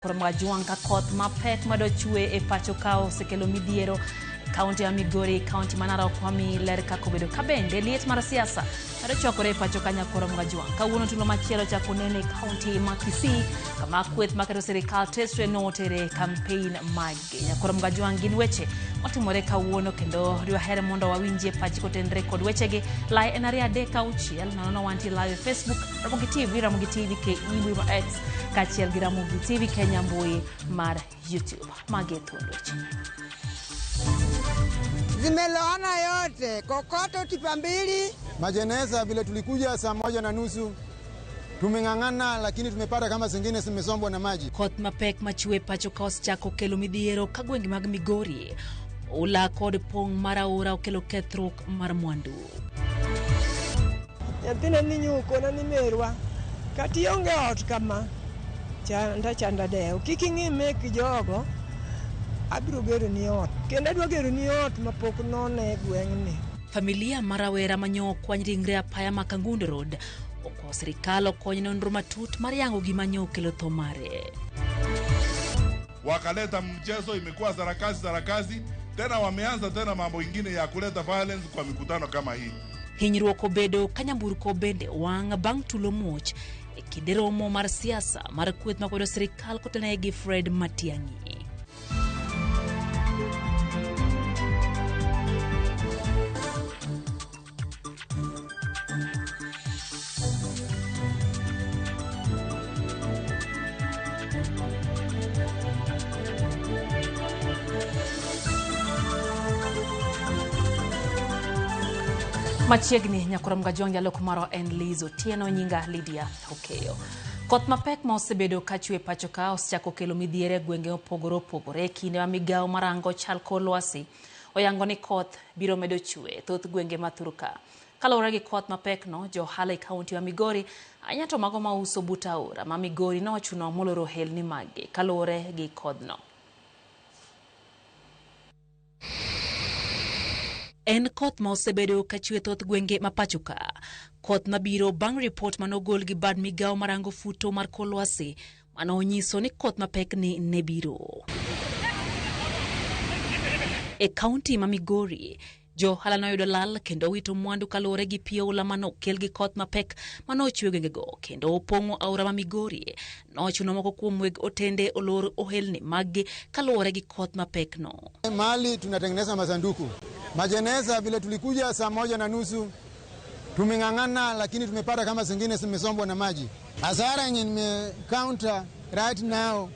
Kormajuang ka koth mapek madochwe e pacho kao sekelo midhiero kaunti ya Migori, kaunti Narok kwami ler kako bedo kabende liet mar siasa madochokore e pacho kanya Kormajuang kawuono tulo machielo chako nene kaunti ma Kisii kama kweth maketo sirikal tesre notere campaign mage Kormajuang gin weche otimore kawuono kendo riwahere mondo wawinjie pachi kotenre kod wechegi lai en aria deka uchiel nono wanti live Facebook Ramogi TV ke iwi ma X kachiel gi Ramogi TV Kenya mbui mar YouTube magethundo chini zimeloana yote kokoto tipa mbili majeneza vile tulikuja saa 1:30 tumengangana lakini tumepata kama zingine zimesombwa na maji. Koth mapek machwe pacho kaos chako kelo midhiero kagwengi mag Migori ula kod pong maraora okelo kethruok mar mwandu. Nyathina ni nyuko na ni merwa kati onge ot kama chanda deo kiki ng'ime ki jogo abiro gero ni ot kendo adwa gero ni ot mapok none gweng'ni. Familia marawera manyo kwany ringre apaya Makangundo Road oko sirikal okony nonro matut mar yango gima nyo kelo tho mare. Wakaleta mchezo imekuwa sarakazi tena wameanza tena mambo ingine ya kuleta violence kwa mikutano kama hii. Hinyruok obedo kanyamburko bende wang bang tulo muoch e kinde romo mar siasa mar kweth makwedo sirikal kotenegi gi Fred Matiang'i. Machiegni Nyakoromgajuang jalo kumaro en Lizo tieno nyinga Lydia Okeyo. Koth mapek ma osebedo kachwe pacho ka osechako kelo midhiere gwenge opogore kinde ma migao marango chal kor lwasi oyango ni koth biro medo chwe thoth gwenge mathuruka. Kalore gi koth mapek no johala e kaunti wa Migori anyato mago ma uso butaora ma Migori no chuno moloro helni mage kalore gi kodno. En koth ma osebedo kachwe thoth gwenge mapachuka. Koth mabiro bang report manogol gi bad migao marango futo mar kor lwasi manonyiso ni koth mapek ni ne biro. E kaunti ma Migori johala noyudo lal kendo wito mwandu kalore gi piola manokel gi koth mapek manochwe gwengego kendo opong'o aora ma Migori nochuno moko kuom weg otende olor ohelni mag kalore gi koth mapek no. Mali tunatengeneza masanduku. Majeneza vile tulikuja saa 1:30 tumengangana lakini tumepata kama zingine zimesombwa na maji. Hasara yenye nimecounter right now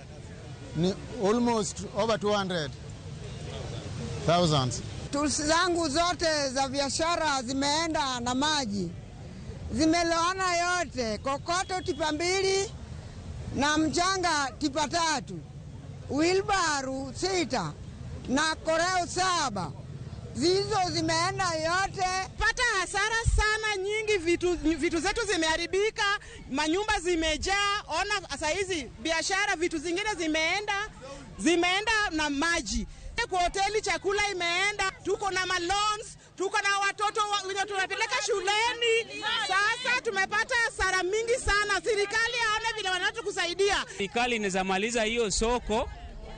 ni almost over 200,000. Tools zangu zote za biashara zimeenda na maji. Zimeloana yote kokoto tipa mbili na mchanga tipa 3. Wheelbarrow 6 na koreo 7. Zizo zimeenda yote. Pata hasara sana nyingi, vitu zetu zimeharibika, manyumba zimejaa, ona sasa hizi biashara vitu zingine zimeenda na maji. Kwa hoteli chakula imeenda, tuko na loans, tuko na watoto wenye tunapeleka shuleni. Sasa tumepata hasara mingi sana. Serikali haone vile wanatukusaidia. Serikali inaweza maliza hiyo soko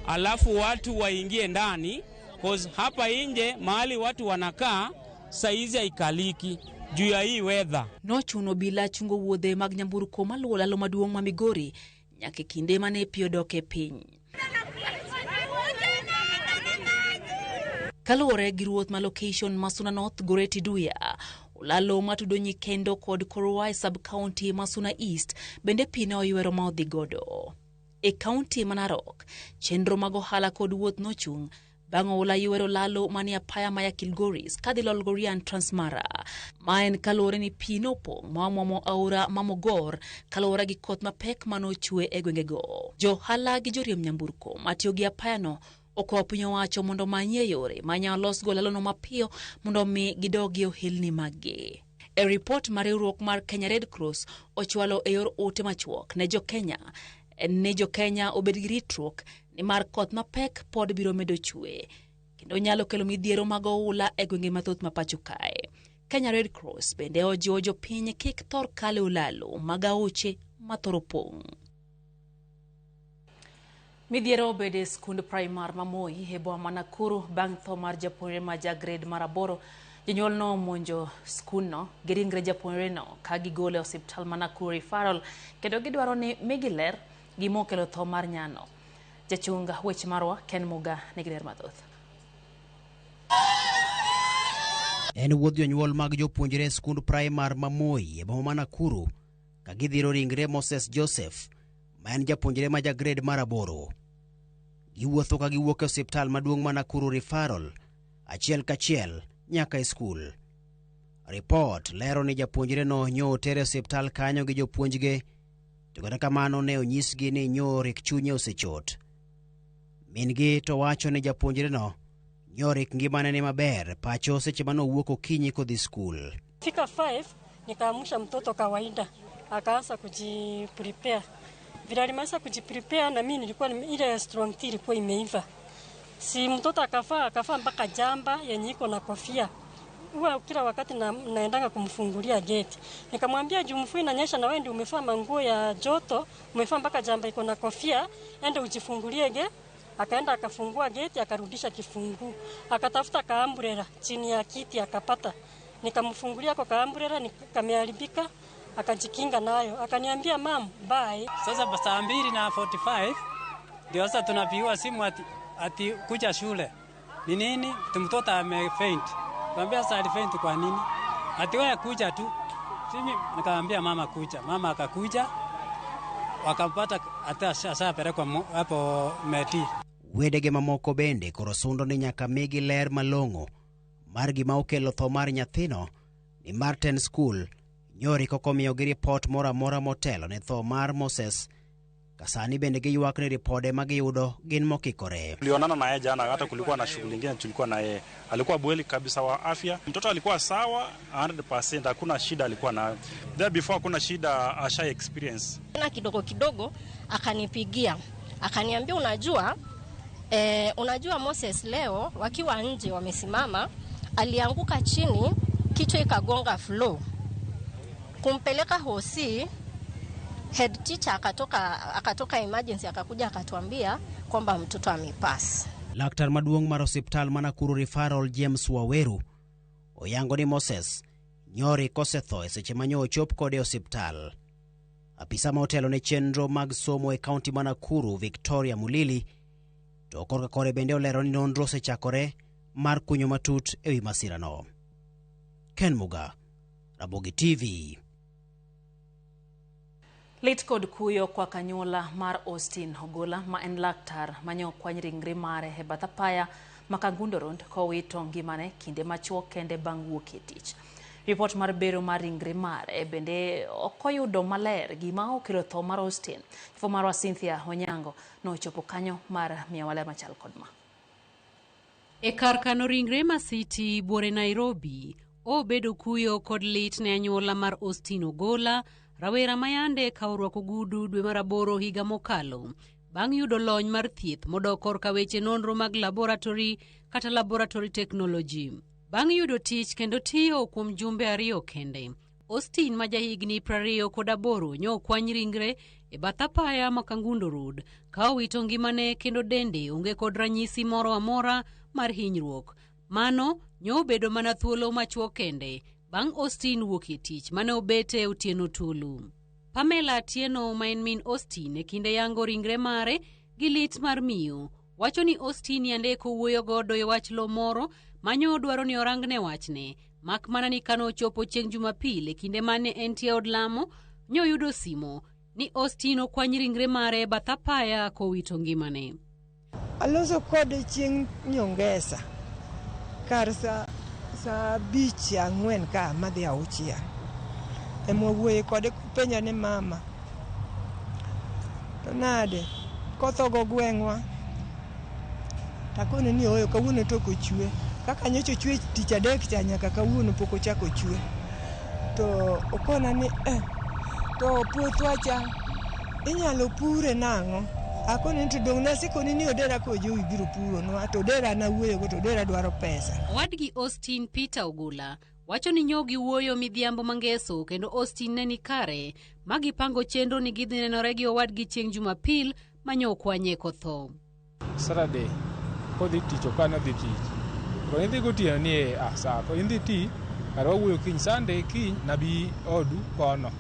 alafu watu waingie ndani. Cause hapa nje mahali watu wanakaa saizi haikaliki juu ya hii weather. Nochuno bila chungo wuodhe mag nyamburko maluwo lalo maduong' ma Migori nyaka kinde mane pio doke piny. Kalore gi ruoth ma location Masuna North Goreti Duya lalo matudo Nyikendo kod Korowai sub-county Masuna East bende pino oywero ma odhi godo. E kaunti ma Narok chenro mag ohala kod wuoth nochung' Bango ula yuero lalo mani apaya maya Kilgoris, kadilol Gorian Transmara. Maen kalore ni pinopo, mawamomo aura mamogor, kalore gi koth mapek manochwe e gwengego. Johala gi joriemb nyamburko, matiyo gi apaya no, oko pinyo wacho mondo manye yore, manya los go lalo no mapio, mondo mi gidogi ohelni mage. E report mar riwruok mar Kenya Red Cross, ochwalo e yor ote machuok ne jo Kenya obed gi ritruok ni mar koth mapek pod biro medo chwe kendo nyalo kelo midhiero mag oula e gwenge mathoth mapacho kae. Kenya Red Cross bende ojiwo jopiny kik thor kale ulalo mag aoche mathoro pong'. Midhiero obede skund primar mamoi e boma Nakuru bang' tho mar japuonjre ma grade mar 8. Jonyuol no monjo skundno gi ringre japuonjre no ka gigole osiptal ma Nakuru referral kendo gidwaro ni migiler gima okelo tho mar nyano. Jachunga weche marwa Ken Muga nigi ler mathoth. En wuodh jonyuol mag jopuonjre skund primar mamoi e boma ma Nakuru ka gidhiro ringre Moses Joseph ma en japuonjre ma grade mar 8. Giwuotho ka giwuok e osiptal maduong' ma Nakuru referral achiel kachiel nyaka e skul. Report lero ni japuonjre no nyo otere osiptal kanyo gi jopuonjge, to kata kamano ne onyisgi ni nyo rik chunye osechot. Min-gi to wacho ni japuonjre no nyo rik ngimane ni maber pacho seche mano wuok okinyi kodhi skul. Fika 5 nikaamusha mtoto kawaida akaanza kujiprepare. Vile alimaliza kujiprepare na mimi nilikuwa ile strong tea ilikuwa imeiva. Si mtoto akafaa mpaka jamba yenye iko na kofia. Huwa kila wakati naendanga kumfungulia gate. Nikamwambia jumfui inanyesha na wewe ndio umefaa manguo ya joto, umefaa mpaka jamba iko na kofia, ende ujifungulie gate. Akaenda akafungua gate akarudisha kifungu. Akatafuta kaambrela chini ya kiti akapata. Nikamfungulia kwa kaambrela nikameharibika. Akajikinga nayo. Akaniambia mam, bye. Sasa saa 2:45 ndio sasa tunapigiwa simu ati kuja shule. Ni nini? Mtoto amefaint. Nikamwambia sasa alifaint kwa nini? Ati wewe kuja tu. Simi nikamwambia mama kuja. Mama akakuja. Wakapata hata sasa pelekwa hapo Meti. Wedege mamoko bende koro sundo ni nyaka migi ler malong'o mar gima okelo tho mar nyathino ni Martin School nyori kokomiyo gi report mora motelo ne tho mar Moses. Kasani bende giywak ni ripode magiyudo gin mokikore. Tulionana na yeye jana, hata kulikuwa na shughuli nyingine tulikuwa na yeye. Alikuwa bweli kabisa wa afya. Mtoto alikuwa sawa 100%, hakuna shida alikuwa na. There before kuna shida asha experience. Na kidogo akanipigia. Akaniambia unajua Moses leo wakiwa nje wamesimama alianguka chini kichwa ikagonga floor. Kumpeleka hosi, head teacher akatoka emergency akakuja akatuambia kwamba mtoto amepass. Laktar maduong' mar osiptal ma Nakuru referral James Waweru oyango ni Moses nyori kosetho e seche manyo ochop kode osiptal. Apisa ma otelo ne chenro mag somo e kaunti ma Nakuru Victoria Mulili to korka kore bende olero ni nonro osechakore mar kunyo matut ewi masira no. Ken Muga, Ramogi TV. Lit kod kuyo kwa kanyola mar Austin Ogola ma en laktar manyo kwany ringre mare e bath apaya ma Kangundo Road kowito ngimane kinde machuok kende bang' wuok e tich. Report mar bero mar ringre mare bende okoyudo maler gima okelo tho mar Austin. Kifo marwa Cynthia Onyango nochopo kanyo mar miawale machal kodma. E kar kano ringre ma City buore Nairobi obedo kuyo kod lit ne anyuola mar Austin Ogola, rawera mayande ka orwako gudu dwe mar 8 higa mokalo bang' yudo lony mar thieth modok korka weche nonro mag laboratory kata laboratory technology. Bang' yudo tich kendo tiyo kuom jumbe 2 kende, Austin ma jahigni 28 nyo kwany ringre e bath apaya ma Kangundo Road ka owito ngimane kendo dende onge kod ranyisi moro amora mar hinyruok. Mano nyo bedo mana thuolo machuok kende bang' Austin wuok e tich mane obete otieno tulu. Pamela Atieno ma en min Austin e kinde yango ringre mare gi lit mar miyo wacho ni Austin yandeko wuoyo godo e wach lo moro manyo dwaro ni orangne wachne, mak mana ni kano chopo chieng' Jumapil e kinde mane entie od lamo nyo yudo simo ni Austin okwany ringre mare bath apaya kowito ngimane. Aloso kode chieng' nyongesa kar sa 5:04 ka madhi 6 emowuoye kode penja ni mama to nade kothogo gweng'wa takone ni oyo kawuono toko chwe kaka nyocho chwe tich adek cha nyaka kawuono poko chako chwe to okona ni to puothwa cha inyalo pure nang'o. Akoni to dong nasikoni ni odera ko jowi biro puro no to odera na wuoyo go to odera dwaro pesa. Wadgi Austin Peter Ogola wacho ni nyogi wuoyo midhiambo mangeso kendo Austin ne ni kare magi pango chenro ni gidhi nenore gi owadgi chieng' Jumapil manyo kwanye kotho. Saturday kodhi tich okano dhi tich. Ko indhi gotieno ni sa ko indhi ti kar wawuoyo kiny Sunday kiny nabi odu kono.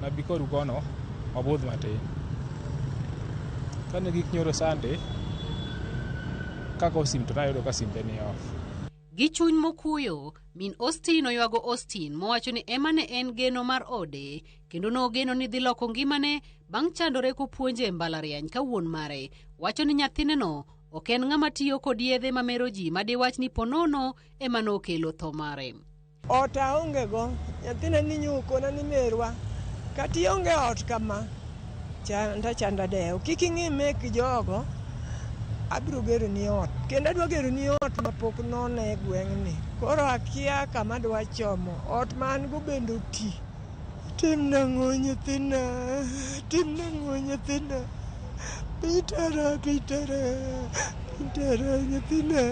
Nabi kodu kono wabudh matin. Kane gik nyoro Sunday kako sim to nayudo ka simbe ni off. Gichuny mokuyo, min Austin oywago Austin mowacho ni ema ne en geno mar ode kendo nogeno ni dhi loko ngimane bang' chandore kopuonje e mbalariany ka wuon mare wacho ni nyathineno ok en ng'ama tiyo kod yedhe mamero ji madiwach ni ponono ema nokelo tho mare. Ot aonge go, nyathina ni nyukona ni merwa. Kati onge ot kama, chanda deo. Kik ing'i mek jogo, abiro gero ni ot. Kendo adwa gero ni ot mapok none gweng'ni. Koro akia kama dwa chomo. Ot man go bendo ti. Tim nang'o nyathina. Pitara nyathina.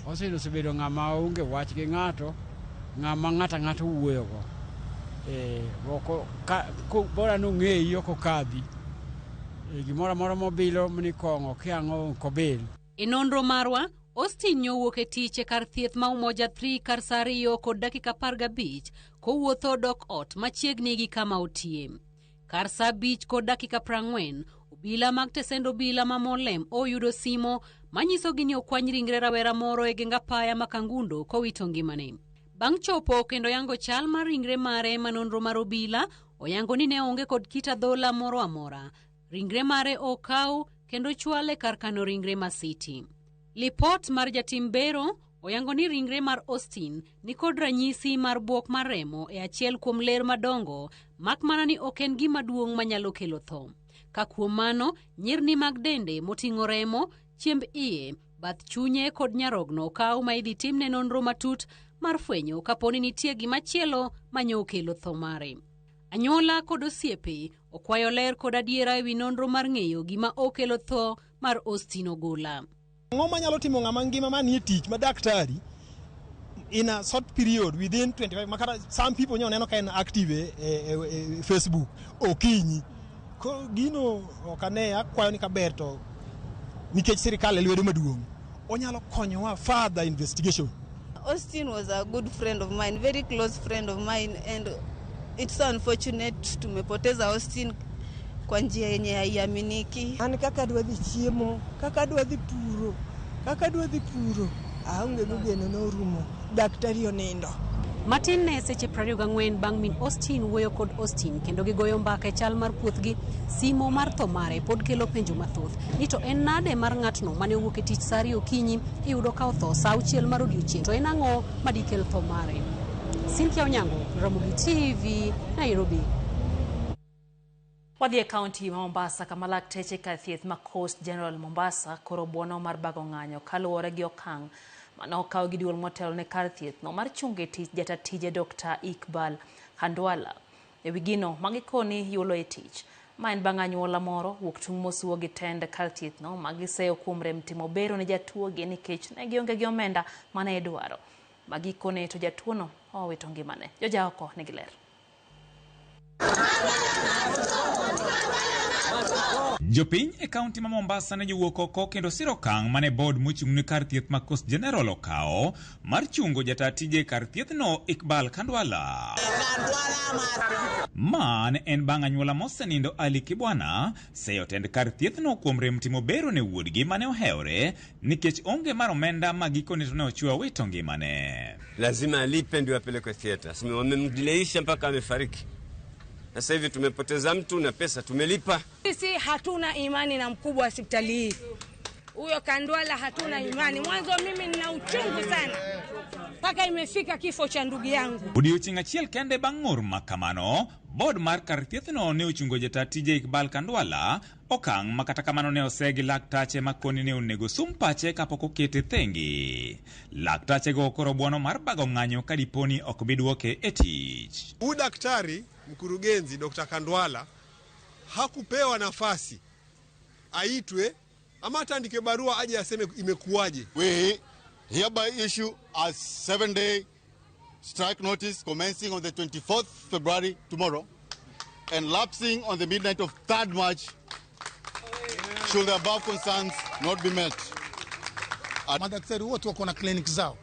Osebedo ng'ama onge wach gi ng'ato, ng'ama ng'ato wuoyogo. Bora nong'eyi ok okadhi. Gimoro amora mobilo ni kong'o kiang'o kobil. E nonro marwa, Austin nyowuok e tich e kar thieth ma Umoja 3 kar saa 2 kod dakika 15 kowuotho dok ot machiegni gi kama otie. Kar saa 5 kod dakika 40 obila mag tesend obila ma Molem oyudo simo manyiso gi ni okwany ringre rawera moro e genga paya ma Kangundo kowito ngimane. Bang' chopo kendo yango chal mar ringre mare ma nonro mar obila oyango ni ne onge kod kit adhola moro amora. Ringre mare okaw kendo chwale kar kano ringre ma City. Lipot mar jatim bero oyango ni ringre mar Austin ni kod ranyisi mar buok mar remo e achiel kuom ler madongo, mak mana ni ok en gima duong' manyalo kelo tho. Ka kuom mano, nyirni mag dende moting'o remo, chiemb iye, bath chunye kod nyarogno okaw ma idhi timne nonro matut mar fwenyo kaponi nitie gimachielo manyo kelo tho mare. Anyuola kod osiepe okwayo ler kod adiera ewi nonro mar ng'eyo gima okelo tho mar Austin Ogola. Ang'o manyalo timo ng'ama ngima manie tich ma daktari in a short period within 25 makata some people neno ka en active e Facebook okinyi. Ko gino okane akwayo ni kaber to nikech sirikal e lwedo maduong' onyalo konyowa further investigation. Austin was a good friend of mine, very close friend of mine, and it's so unfortunate tumepoteza Austin kwa njia yenye haiaminiki. Ani kaka dwa dhi chiemo, kaka dwa dhi puro, aonge geno no rumo. Daktari onindo. Matin ne seche 24 bang' min Austin wuoyo kod Austin kendo gigoyo mbaka e chal mar puothgi, simo mar tho mare pod kelo penjo mathoth ni to en nade mar ng'atno mane owuok e tich saa 2 okinyi iyudo ka otho saa 6 mar odiechieng', to en ang'o madikel tho mare? Cynthia Onyango, Ramogi TV, Nairobi. Wadhi e kaunti ma Mombasa kama lakteche kar thieth ma Coast General Mombasa koro buono mar bago ng'anyo kaluwore gi okang' mane okaw gi duol motelo ne kar thieth no mar chungo tich jatatije Dr. Iqbal Khandwala e wigino magikoni yulo e tich. Ma en bang' anyuola moro wuok tung' mosuo gi tend kar thieth no magiseyo kuom rem timo bero ne jatuogi nikech ne gionge gi omenda mane idwaro. Magikone to jatuono owito ngimane. Joja oko nigi ler. Jopiny e kaunti ma Mombasa ne jowuok oko kendo siro okang' mane board mochung' ne kar thieth ma Coast General okawo mar chungo jatatije kar thiethno Iqbal Khandwala. Man en bang' anyuola mosenindo Ali Kibwana seyo tend kar thiethno kuom rem timo bero ne wuodgi mane ohewre nikech onge mar omenda magikone to ne ochua wito ngimane. Lazima alipe ndio apelekwe theater. Wamemdileisha mpaka amefariki. Sasa hivi tumepoteza mtu na pesa tumelipa. Sisi hatuna imani na mkubwa wa hospitali hii. Huyo Khandwala hatuna imani. Mwanzo mimi nina uchungu sana. Paka imefika kifo cha ndugu yangu. Odiochieng' achiel kende bang' ng'ur makamano, board mar kar thiethno ne ochungo jatatije Iqbal Khandwala, okang' makata kamano ne osegi laktache makoni ne onego sum pache kapok okete thengi. Laktache go koro buono mar bago ng'anyo kadiponi ok biduoke e tich. Daktari mkurugenzi Dr. Khandwala hakupewa nafasi aitwe ama atandike barua aje aseme imekuwaje. We hereby issue a 7-day strike notice commencing on the 24th February tomorrow and lapsing on the midnight of 3rd March should the above concerns not be met. Madaktari wote wako na clinic zao.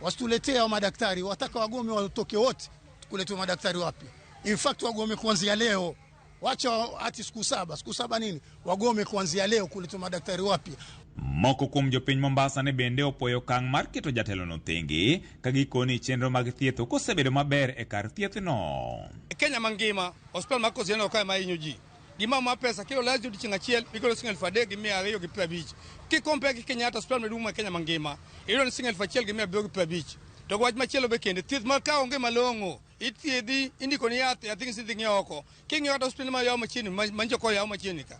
Wasituletee hao madaktari, wataka wagome watoke wote, tukuletwe madaktari wapi? In fact wagome kuanzia leo. Wacha ati siku 7 nini? Wagome kuanzia leo, kuletwe madaktari wapi? Moko kuom jopiny Mombasa ne bende opoyo okang' mar keto jatelo no thenge ka gikoni chenro mag thieth kosebedo maber e kar thieth no. Kenya mangima hospital ma Kosiano ka ma hinyo ji. Gima ma pesa kilo lazi odichieng' achiel igolo siling 3,250. Kikompe gi Kenyatta hospital maduong' ma Kenya mangima igolo siling 1,750. To wach machielo be kende thieth ma ka onge malong'o ithiedhi indiko ni yath yathi sidhi ng'e oko. King'iyo hospital ma yaw machiegni manjo ko yaw machiegni ka.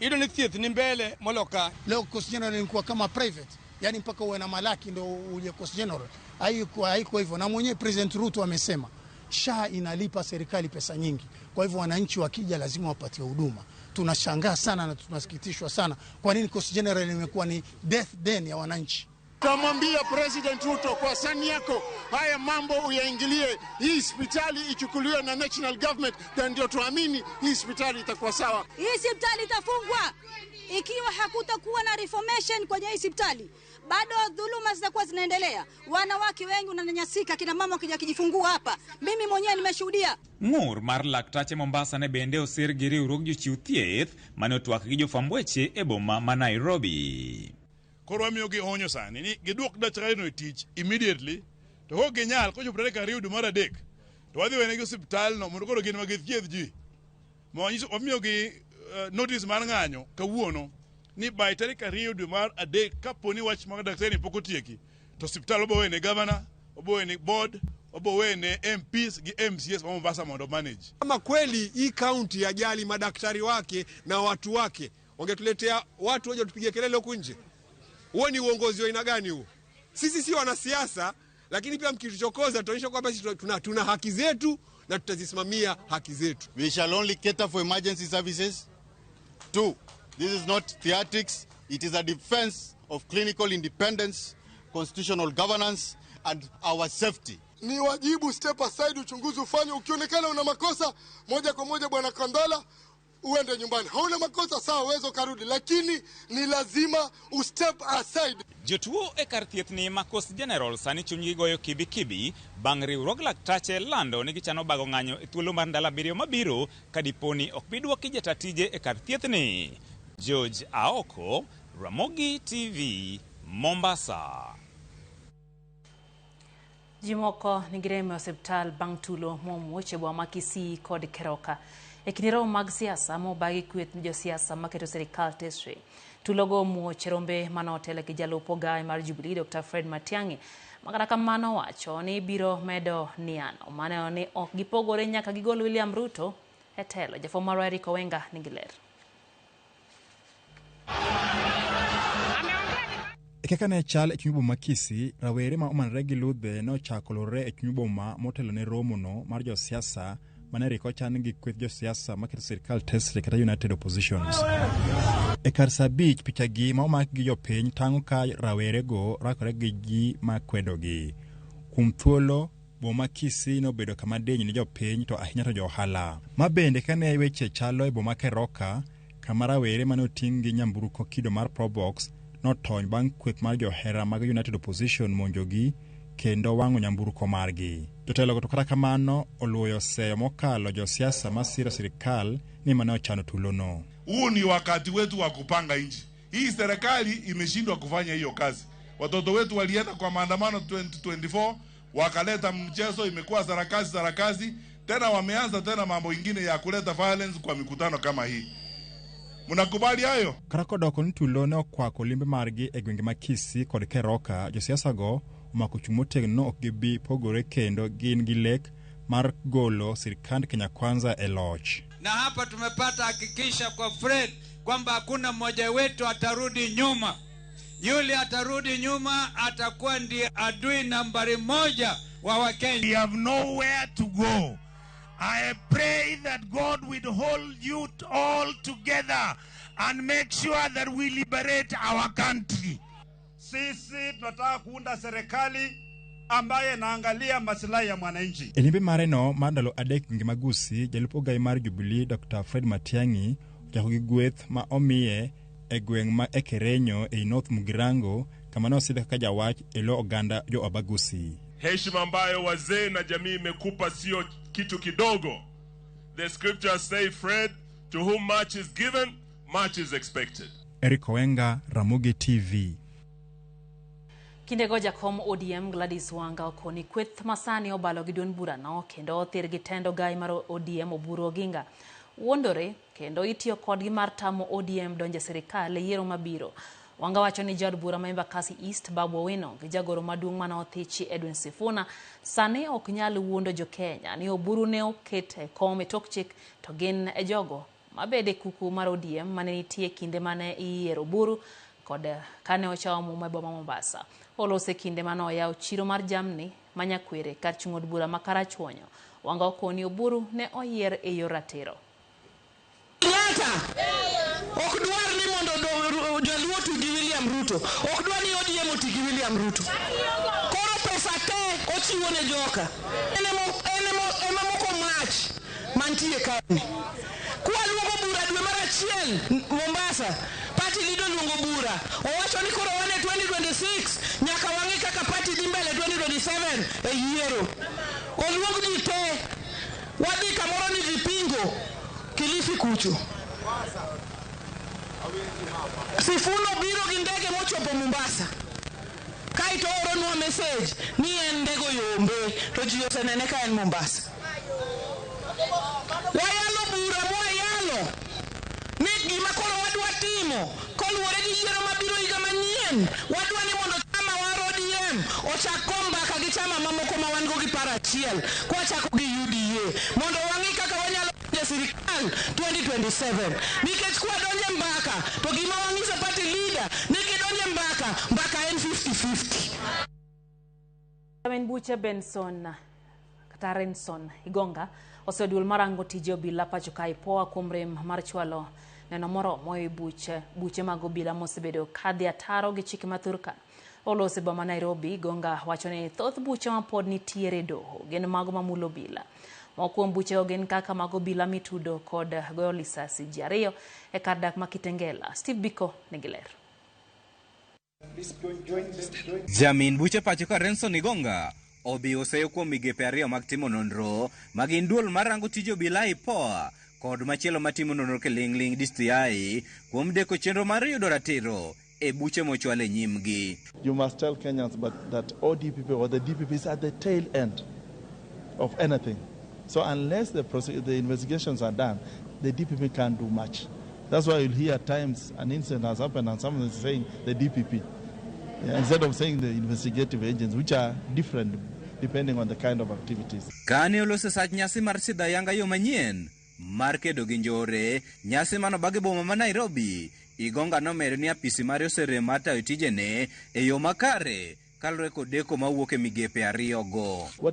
Hilo ni thieth ni mbele moloka. Leo Coast General ilikuwa kama private. Yaani mpaka uwe na malaki ndio uje Coast General. Haiko hivyo. Na mwenyewe President Ruto amesema SHA inalipa serikali pesa nyingi. Kwa hivyo wananchi wakija lazima wapatiwe huduma. Tunashangaa sana na tunasikitishwa sana. Kwa nini Coast General imekuwa ni death den ya wananchi? Tamwambia President Ruto kwa sani yako haya mambo uyaingilie, hii hospitali ichukuliwe na national government, ndio tuamini hii hospitali itakuwa sawa. Hii hospitali itafungwa ikiwa hakutakuwa na reformation kwenye hii hospitali. Bado dhuluma zitakuwa zinaendelea. Wanawake wengi wananyanyasika, kina mama wakija kujifungua hapa. Mimi mwenyewe nimeshuhudia. Ng'ur mar laktache Mombasa ne bende osir gi riwruok jochiw thieth mane otwak gi jofwamb weche e boma ma Nairobi. Koro wamiyo gi onyo sani ni giduok daktari no e tich immediately, to ko ginyal ko chopre ka riudu mar adek to wadhi wene gi hospital no mondo koro gin ma githiedh ji. Wamiyo gi notice mar ng'anyo kawuono ni by tarik 2 dwe mar adek kaponi wach mag daktari pok otieki to hospital obo wene governor, obo wene board, obo wene MPs gi MCS wa Mombasa mondo manage. Kama kweli hii county yajali madaktari wake na watu wake, wangetuletea watu waje tupige kelele huko nje. Huo ni uongozi wa aina gani huo? Sisi si wanasiasa, lakini pia mkituchokoza tuonyesha kwamba sisi tuna haki zetu na tutazisimamia haki zetu. We shall only cater for emergency services. 2, this is not theatrics, it is a defense of clinical independence, constitutional governance and our safety. Ni wajibu step aside, uchunguzi ufanye, ukionekana una makosa moja kwa moja Bwana Kandwala uende nyumbani. Hauna makosa sawa, uwezo karudi, lakini ni lazima step aside. Jotuo e kar thieth ni ma Coast General sani chunygi goyo kibi bang' riwruog laktache lando ni gichano bago ng'anyo e thuolo mar ndalo 7 mabiro kadiponi ok biduoki jatatije e kar thieth ni. George Aoko, Ramogi TV, Mombasa. Jimoko nigireme osiptal bang' tulo momuoche bwa Makisi kod Keroka. E kiniro mag siasa mo bagi kwet ni josiasa maketo serikal tesre. Tulogo muoche rombe manotele ki jalupo gai mar Jubilee Dr. Fred Matiang'i. Makata kamano wacho ni biro medo niano. Mane ni ok gipogore nyaka gigol William Ruto e telo. Jafo marwa Eric Owenga nigiler. Kaka ne chal e chuny boma Makisi, rawere ma omanre gi ludhe no chakolore e chuny boma motelo ne romo no mar josiasa mane riko chan gi kweth josiasa maketo sirikal tesre kata United Oppositions. E kar sabich pichagi ma omak gi jopiny tango ka rawere go rakore gi ji makwedogi. Kuom thuolo boma Makisi no bedo kama denyi ni jopiny to ahinya to johala. Ma bende kane weche chalo e boma Keroka kama rawere mane oting' gi nyamburko kido mar Probox notony bang' kweth mar johera mag United Opposition monjogi kendo wang'o nyamburko margi. Jotelo to kata kamano oluoyo seyo mokalo josiasa masiro sirikal ni mane ochano tulono. Huu ni wakati wetu wa kupanga nchi. Hii serikali imeshindwa kufanya hiyo kazi. Watoto wetu walienda kwa maandamano 2024 wakaleta mchezo, imekuwa sarakazi tena wameanza tena mambo ingine ya kuleta violence kwa mikutano kama hii. Munakubali hayo? Karakodoko ni tulono kwa kolimbe margi e gwenge Makisi kod Keroka, josiasa go omako chumotegno ok gibi pogore kendo gin gi lek mar golo sirikand Kenya Kwanza e loch. Na hapa tumepata hakikisha kwa Fred kwamba hakuna mmoja wetu atarudi nyuma. Yule atarudi nyuma atakuwa ndiye adui nambari 1 wa Wakenya. We have nowhere to go. I pray that God will hold you all together and make sure that we liberate our country. Sisi tunataka kuunda serikali ambaye naangalia maslahi ya mwananchi. Elimbe mareno mandalo adek ngi Magusi jalupo gai mar Jubilee Dr. Fred Matiang'i jako gi gweth ma omiye e gweng' ma Ekerenyo e North Mugirango kama nosidhe kaka jawach ilo oganda jo Abagusi. Heshima ambayo wazee na jamii imekupa sio kitu kidogo. The scriptures say, Fred, to whom much is given, much is expected. Eric Owenga, Ramogi TV. Kindego jakom ODM Gladys Wanga okoni kweth masani obalo gi duond bura no kendo othir gi tendo gai mar ODM Oburu Oginga. Wondore kendo itiyo kodgi mar tamo ODM donje sirikal e yiero mabiro. Wanga wacho ni jod bura ma Embakasi East Babu Owino gi jagoro maduong' mana othichi Edwin Sifuna sane ok nyal wuondo jo Kenya ni Oburu ne oket e kom tok chik to gin e jogo mabede kuku mar ODM mane nitie kinde mane iyiero Oburu kod kane ochawo muma e boma Mombasa. Olose kinde mane oyawo chiro mar jamni manyakwere kar chung'od bura ma Karachuonyo. Wanga okoni Oburu ne oyier e yor ratiro. Ok dwar ni mondo Jaluo tugi William Ruto. Ok dwar ni ODM otigi William Ruto. Koro pesa te ochiwo ne joka. Ene moko mach mantie kani. Kwa luongo bura dwe mar achiel Mombasa. Party leader luongo bura. Owacho ni koro wane 2026 nyaka wangi kaka party dhi mbele 2027 e yiero. Oluong ji te. Wadhi kamoro ni vipingo. Kilifi kucho. Sifuna biro gi ndege mochopo Mombasa. Kaito oronwa message ni en ndego yombe to ji osenene ka en Mombasa. Wayalo bura moyalo. Ni gima koro wadwa timo koluwore gi yiero mabiro higa manyien. Wadwa ni mondo chama war ODM ochak mbaka gi chama mamoko ma wan go gi para achiel. Kwa chako gi UDA mondo wangi kaka wanyalo sirikal 2027. Nikech kwa donje mbaka to gima wangiso party leader niki donje mbaka en 50-50. Amen Buche Benson kata Renson Igonga oseduol marango tije obila pacho kai poa kuom rem mar chwalo neno moro moyo buche mag obila mosebedo kadhi ataro gi chike mathurka. Olose boma Nairobi. Igonga wacho ni thoth buche ma pod nitiere doho gin mago mamulo obila. Mokuom buche ogen kaka mago bila mitudo kod goyo lisasi ji ariyo e kar dak ma Kitengela. Steve Biko nigiler. Jamin buche pacho ka Renson Igonga obi oseyo kuom migepe ariyo mag timo nonro magin duol marango tije obila IPOA kod machielo matimo nonro ke ling DCI kuom deko chenro mar yudo ratiro e buche mochwal e nyimgi. You must tell Kenyans that ODPP or the DPP is at the tail end of anything. So unless the investigations are done, the DPP can't do much. That's why you'll hear at times an incident has happened and someone is saying the DPP. Instead of saying the investigative agents, which are different depending on the kind of activities. Kane olose sach nyasi mar sidha yanga yo manyien, mar kedo gi njore, nyasi mano bagi boma ma Nairobi, Igonga nomero ni apisi mare osere mata tijene e yo makare. What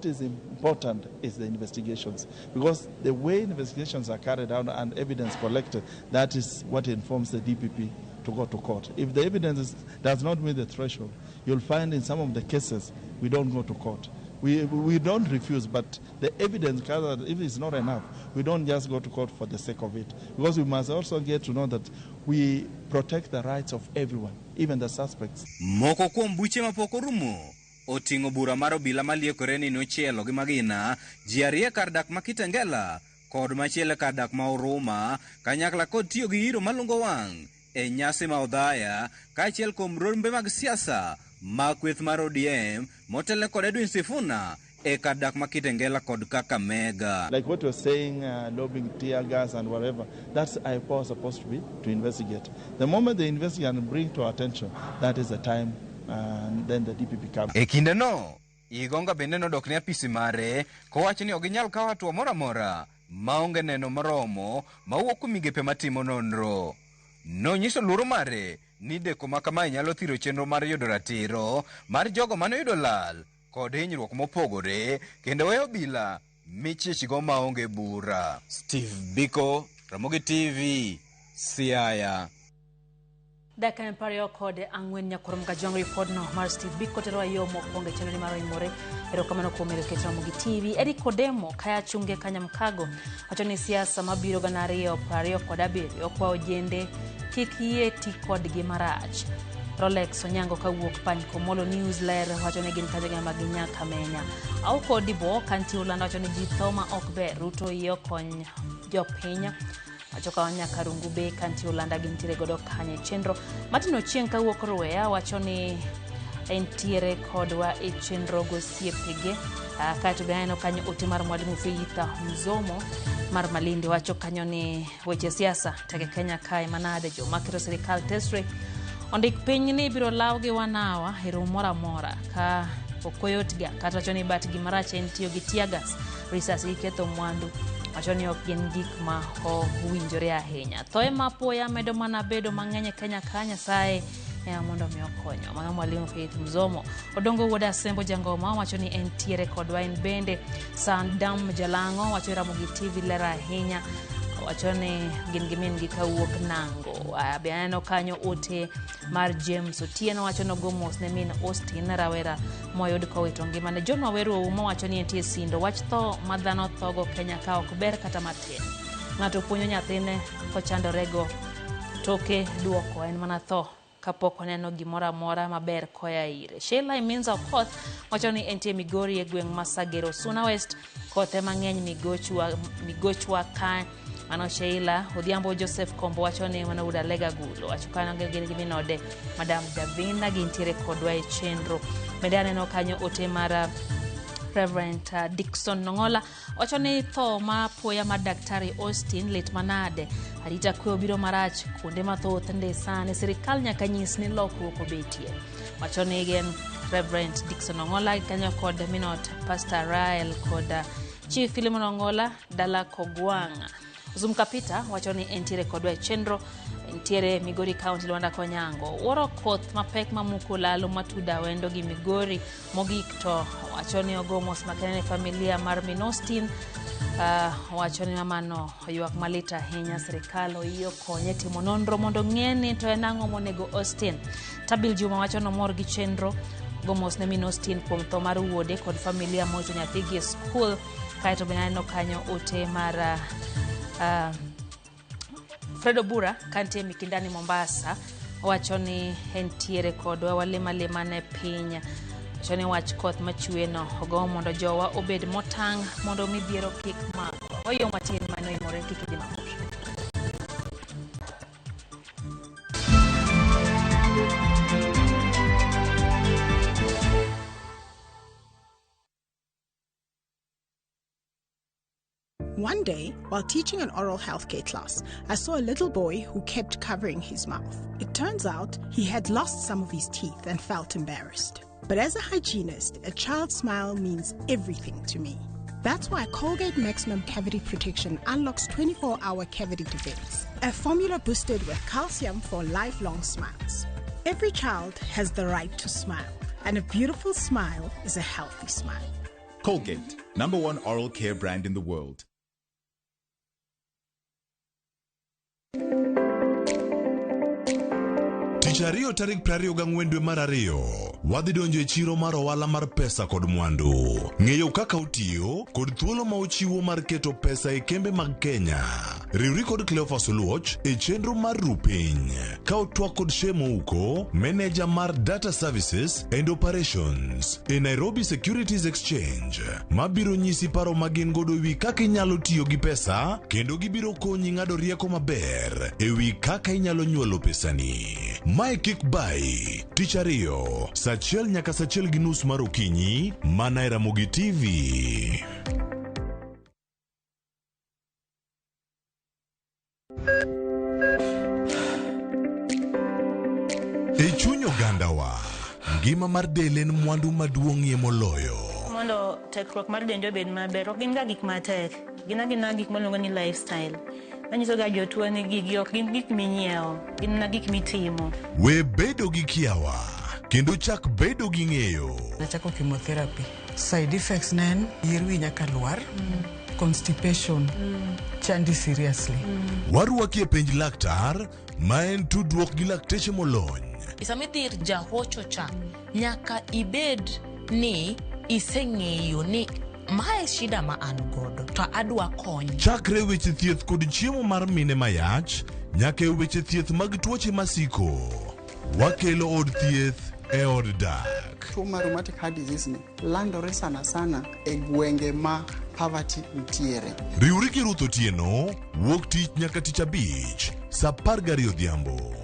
is important is the investigations, because the way investigations are carried out and evidence collected, that is what informs the DPP to go to court. If the evidence does not meet the threshold, you'll find in some of the cases we don't go to court. We don't refuse, but the evidence gathered, if it's not enough, we don't just go to court for the sake of it. Because we must also get to know that we protect the rights of everyone, even the suspects. Moko kuom buche mapoko rumo otingo bura mar obila maliekore ni nochielo gi magina ji ariyo kar dak ma Kitengela kod machielo kar dak ma Huruma kanyakla kod tiyo gi iro malungo wang' e nyasi ma Odhaya kaachiel kuom rombe mag siasa ma kweth mar ODM motelo kod Edwin Sifuna e kar dak ma Kitengela kod Kakamega. Like what you're saying, lobbing tear gas and whatever, that's IPOA supposed to be to investigate. The moment they investigate and bring to our attention, that is the time and then the DPP comes. E kinde no, Igonga bende nodok ne apisi mare kowacho ni ok ginyal kawo hatua moro amora maonge neno moromo mawuok kuom migepe matimo nonro. Nonyiso luoro mare ni deko ma kamae nyalo thiro chenro mar yudo ratiro mar jogo mane yudo lal kod hinyruok mopogore kendo weyo obila michichgo maonge bura. Steve Biko, Ramogi TV, Siaya. Daka Empire kode angwen nyakurum gajong report no mar Steve Biko tero ayo mo konge channel maro imore ero kamano komero ketra mugi TV edi kodemo kaya chunge kanyamkago achoni siasa mabiro ganario pario kodabi okwa ojende kikie tikod gi marach Rolex onyango kawuok pany komolo newsletter wachone gin kajega maginya kamenya au kodibo kanti ulanda wachone jithoma okbe ruto iyo kony jopenya achoka wanya karungu be kanti ulanda gintire godo kanye chenro matino chien kawuok Rwea wachoni entiere kodwa e chenro gosiepege katu gaino kanyo otimar mwalimu Feitha Mzomo mar Malindi wacho kanyo ni weche siasa take Kenya kai manade jo makiro serikal tesre ondik piny ni biro lawgi wanawa hero mora ka okoyotga kata choni batgi marache entiyo gi tiagas risasi ketho mwandu achoni ok gin gik ma owinjore ahinya thoe mapoya medo mana bedo mang'eny Kenya kanya sae mondo mi okonyo mga mwalimu Feitha Mzomo odongo wuoda Sembo Jangoma wachoni entiere kodwa en bende Sandam Jalango wacho Ramogi TV lera ahinya wachone gin gimin gi kawuok nango abiano kanyo ote mar James Otieno wachono gomos ne min Austin Rawera moyod kowito ngimane John Waweru uma wachoni entie sindo wach tho madhano thogo Kenya ka ok ber kata matin ng'ato puonyo nyathine kochandorego toke duoko en mana tho kapok oneno gimora mora maber koya ire Sheila Iminza Okoth wachoni entie Migori e gweng' Masagero Suna West kothe mang'eny migochwa ka Mano Sheila Odhiambo Joseph Kombo wachoni wana uda lega gulo wachukana gini minode Madam Davina gintiere kodwa e chenro medane no kanyo ote mara Reverend Dickson Nongola wachoni tho mapoya ma Daktari Austin lit manade harita kwe biro marach kunde mathoth ndesane serikal nyaka nyis ni lokruok obetie wachoni again Reverend Dickson Nongola kanyo kod minot Pastor Rael kod Chief Philemon Nongola Dala Kogwanga Zumkapita wachoni entiere kodwa e chenro entiere Migori County Luanda Konyango woro koth mapek mamuko lalo matuda wendo gi Migori mogik to wachoni ogomos makenene familia mar min Austin wachoni mamano yuak malita hinya serikalo iyo konye timo nonro mondo ng'eni to enang'o monego Austin Tabil Juma wachono mor gi chenro gomos ne min Austin kuom tho mar wuode kod familia moto nyathigi e school kaito benano kanyo ote mar Fredo Bura kantie Mikindani Mombasa wachoni entiere kodwa walema ne pinya wachoni wach koth machwe no ogo mondo jowa obed motang mondo mibiero kik mako oyo matin mano imore kikidi mamor One day, while teaching an oral healthcare class, I saw a little boy who kept covering his mouth. It turns out he had lost some of his teeth and felt embarrassed. But as a hygienist, a child's smile means everything to me. That's why Colgate Maximum Cavity Protection unlocks 24-hour cavity defense, a formula boosted with calcium for lifelong smiles. Every child has the right to smile, and a beautiful smile is a healthy smile. Colgate, #1 oral care brand in the world. Tichario tarik 24 dwe mar ariyo wadhi donjo e chiro mar ohala mar pesa kod mwandu ng'eyo kaka otiyo kod thuolo ma ochiwo mar keto pesa e kembe mag Kenya riwri kod Cleophas Oluoch e chenro mar Rupiny ka otwak kod Shemo Uko manager mar Data Services and Operations e Nairobi Securities Exchange mabiro nyisi paro magin godo ewi kaka inyalo tiyo gi pesa kendo gibiro konyi ng'ado rieko maber ewi kaka inyalo nyuolo pesani Mae kik bai, tich ariyo, sachiel nyaka sachiel gi nus mar okinyi, mana e Ramogi TV. E chuny ogandawa, ngima mar del en mwandu maduong'ie moloyo. Mondo tekruok mar dende obed maber, ok gin ga gik matek, gin gik maluongo ni lifestyle. Manyiso ga jotuo ni gigi ok gin gik minyiewo, gin na gik mitimo. We bedo gi kiawa, kendo chak bedo gi ng'eyo. Nachako chemotherapy. Side effects nen, yier wi nyaka lwar, constipation chandi seriously. Waruaki penj laktar maen tudruok gi lakteche molony. Isamithir jahocho cha nyaka ibed ni iseng'eyo ni mae shida ma an godo to adwa kony. Chakre weche thieth kod chiemo mar mine mayach nyaka weche thieth mag tuoche masiko. Wakelo od thieth e od dak. Tuo mar rheumatic heart disease ni landore sana e gwenge ma poverty ntiere. Riwri gi Ruth Otieno wuok tich nyaka tich abich saa 12 odhiambo.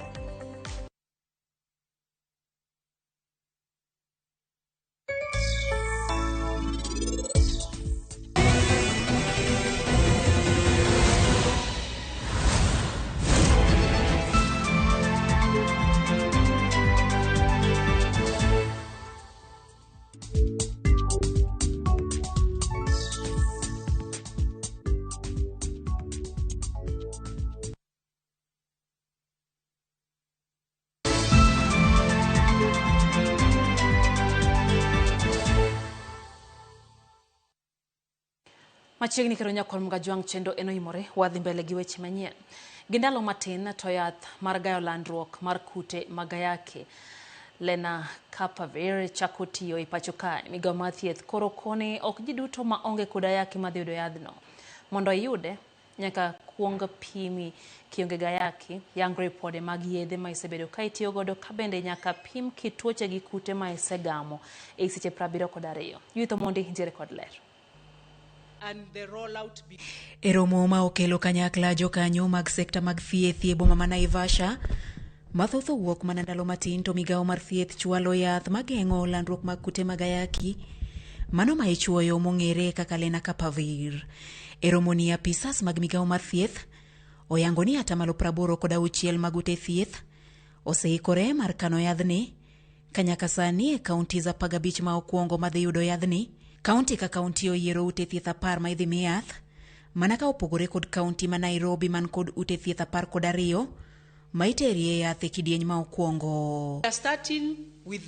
Machiegni kero nyakol mga juang chendo eno imore wadhi mbele gi weche manyien. Gindalo matin to yath mar gayo landruok mar kute magayake Lena Kapavir chako tiyo i pacho ka migawo mar thieth koro kone ok ji duto ma onge koda yake madhi yudo yadhno. Mondo iyude nyaka kuonga pimi kionge gayaki yang ripode mag yedhe ma isebedo ka itiyo godo ka bende nyaka pim kituoche gi kute ma isegamo e seche 72. Yuto mondi njere kod ler. And the rollout Eromo ma okelo kanyakla jokanyo mag sekta mag thieth e boma ma Naivasha mathotho wuok mana ndalo matin to migawo mar thieth chwalo yath mageng'o landruok mag kute magayaki mano ma ichuoyo mong'ere kaka Lena Kapavir. Eromo ni apisas mag migawo mar thieth oyango ni atamalo 86 mag ute thieth oseikore mar kano yadhni kanyaka sani e kaunti za 15 ma okuongo madhi yudo yadhni. Kaunti ka kaunti oyiero ute thieth 10 ma idhi mi yath, mana ka opogore kod kaunti ma Nairobi man kod ute thieth 12 ma iterie yath e kidieny ma okuongo. We are starting with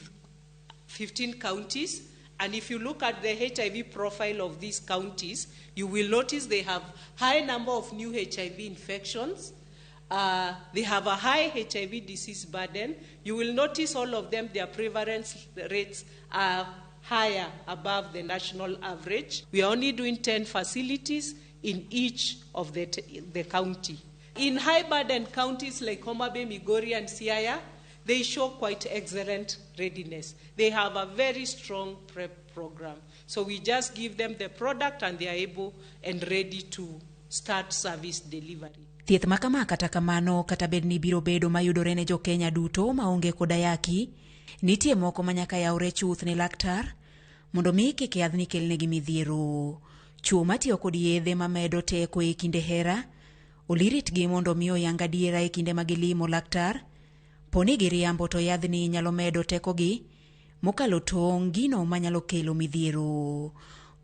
15 counties, and if you look at the HIV profile of these counties, you will notice they have high number of new HIV infections. They have a high HIV disease burden. You will notice all of them, their prevalence rates are higher above the national average. We are only doing 10 facilities in each of the county. In high burden counties like Homa Bay, Migori and Siaya, they show quite excellent readiness. They have a very strong prep program. So we just give them the product and they are able and ready to start service delivery. Thieth makama kata kamano kata bed ni biro bedo mayudore ne jo Kenya duto maonge koda yaki. Nitie moko manyaka yaure chuth ne laktar mondo mi kik yadhni kelnegi midhiero. Chuo matiyo kod yedhe mamedo teko e kinde hera oliritgi mondo mi oyang adiera e kinde magilimo laktar. Poni giriambo to yadhni nyalo medo tekogi mokalo tong' gino manyalo kelo midhiero.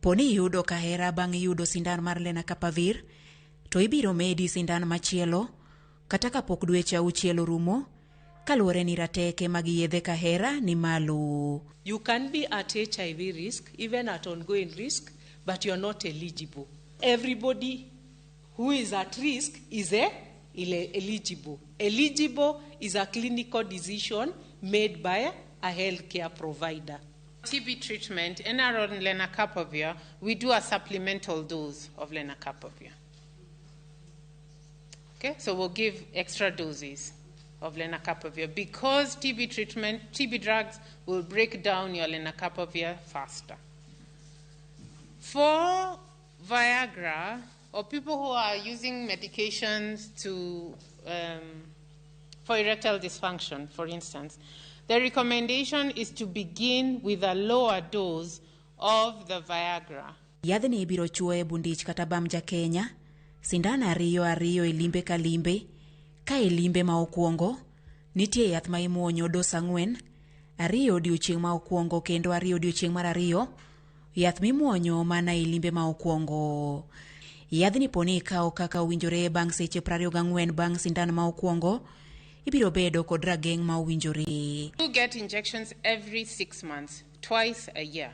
Poni yudo kahera bang' yudo sindan mar Lena Kapavir to ibiro medi sindan machielo kata kapok dweche 6 rumo kaluwore ni rateke mag yedhe kahera ni malo. You can be at HIV risk, even at ongoing risk, but you're not eligible. Everybody who is at risk is eligible. Eligible is a clinical decision made by a healthcare provider. TB treatment, Enaron Lena Kapavir, we do a supplemental dose of Lena Kapavir. Okay, so we'll give extra doses of Lena Kapavir because TB drugs will break down your Lena Kapavir faster. For Viagra, or people who are using medications for erectile dysfunction, for instance, the recommendation is to begin with a lower dose of the Viagra. Yadhni ibiro chuoe bundich kata bamja Kenya, sindana ariyo e limbe ka limbe, ka e limbe ma okuongo, nitie yath ma imuonyo dos 4, 2 odiochieng' ma okuongo kendo 2 odiochieng' mar 2, yath mimuonyo mana e limbe ma okuongo. Yadhni poni kao kaka owinjore bang' seche 24 bang' sindan ma okuongo, ibiro bedo kod rageng' ma owinjore. You get injections every 6 months, twice a year.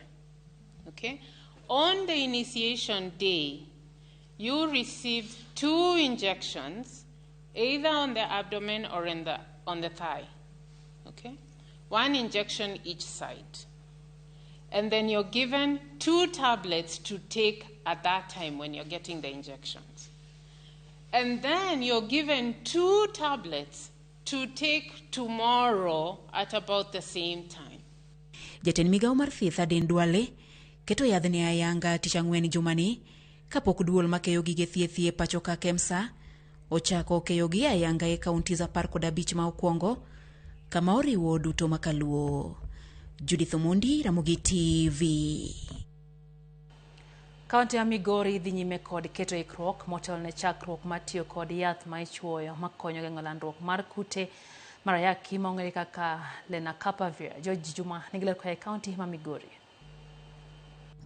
Okay? On the initiation day, you receive 2 injections, either on the abdomen or on the thigh. Okay? 1 injection each side. And then you're given 2 tablets to take at that time when you're getting the injections. And then you're given 2 tablets to take tomorrow at about the same time. Jatend migao mar thieth Aden Duale keto yadhne ayanga tich ang'wen jumani kapok duol makeyo gige thiethie pacho ka KEMSA ochako keyo gi ayanga e kaunti za 15 ma okwongo kama oriwo duto makaluo. Judith Omondi, Ramogi TV. Kaunti ya Migori dhi nyime kod keto ikruok motel ne chakruok matiyo kod yath ma ichwoyo makonyo geng'o landruok mar kute mar ayaki ma ong'ere kaka Lenacapavir. George Juma nigi ler koa kaunti ma Migori.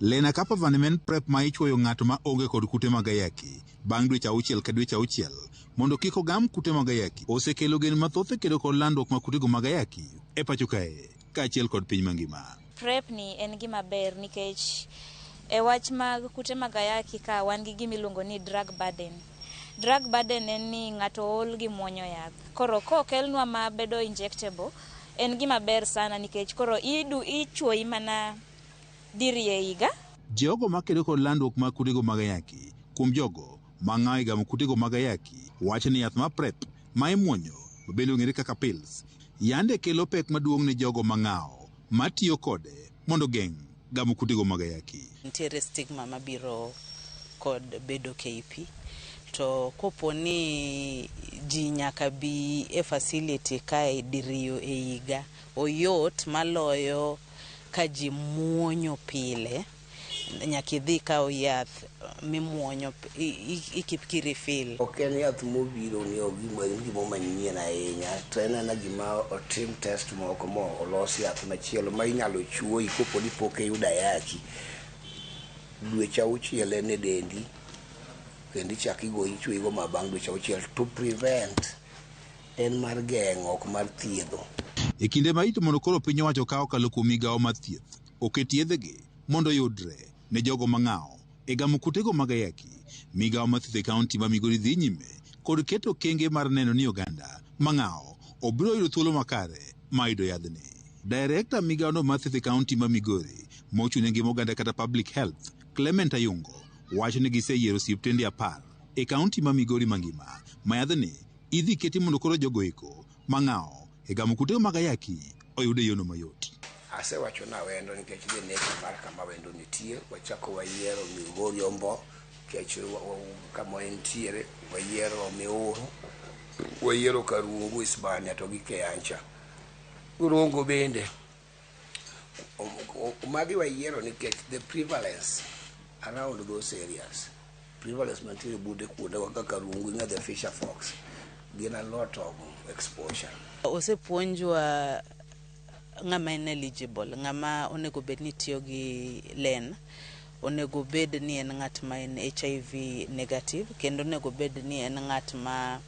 Lenacapavir en prep ma ichwoyo ng'ato ma onge kod kute mag ayaki bang' dweche 6 ka dweche 6 mondo kik ogam kute mag ayaki. Osekelo gen mathoth e kedo kod landruok ma kutego mag ayaki e pacho kae kaachiel kod piny mangima. Prep ni en gima ber nikech e wach mag kute mag ayaki ka wan gi gimiluongo ni drug burden. Drug burden en ni ng'ato ol gi muonyo yath. Koro kokelnwa ma bedo injectable en gima ber sana nikech koro ichwoyi mana dirie higa. Jogo makedo kod landruok mag kutego mag ayaki kuom jogo mang'aw gamo kutego mag ayaki wacho ni yath ma prep ma imuonyo bende ong'ere kaka pills yande kelo pek maduong' ne jogo mang'aw matiyo kode mondo geng' gamo kutego mag ayaki. Nitiere stigma mabiro kod bedo KP to koponi ji nyaka bi e facility kae diriyo e higa oyot maloyo ka ji muonyo pile nyaka idhi kawo yath mimuonyo ikipkirifil. Ok en yath mobiro ni gima manyien ahinya to en gima otim test moko mo olos yath machielo ma inyalo chuoyi koponi pok iyudo ayaki dweche 6 en e dendi kendo ichako ichuoyigo ma bang' dweche 6 to prevent en mar geng'o ok mar thiedho. E kinde ma ito mondo koro piny owacho kawo kalo kuom migawo mar thieth oket yedhegi mondo yudre ne jogo mang'aw e gamo kutego mag ayaki. Migawo mar thieth e kaunti ma Migori dhi nyime kod keto kenge mar neno ni oganda mang'aw obiro yudo thuolo makare ma yudo yadhni. Director migawono mar thieth e kaunti ma Migori mochung' ne ngima oganda kata public health Clement Ayungo wacho ni giseyiero osiptende 10 e kaunti ma Migori mangima ma yadhni idhi keti mondo koro jogo eko mang'aw e gamo kutego mag ayaki oyude yono mayot. Asewacho na wendo nikech dhi neke mar kama wendo nitie wachako wayiero Migori Ombo nikech kama entiere wayiero Miuru wayiero Karungu Isbania to gi Keancha Urongo bende magi wayiero nikech the prevalence around those areas prevalence mantiere bude kuonde kaka Karungu nga the Fisher Fox gin a lot of exposure. Osepuonjwa ng'ama en eligible, ng'ama onego bed ni tiyo gi len, onego bed ni en ng'at ma en HIV negative, kendo onego bed ni en ng'at ma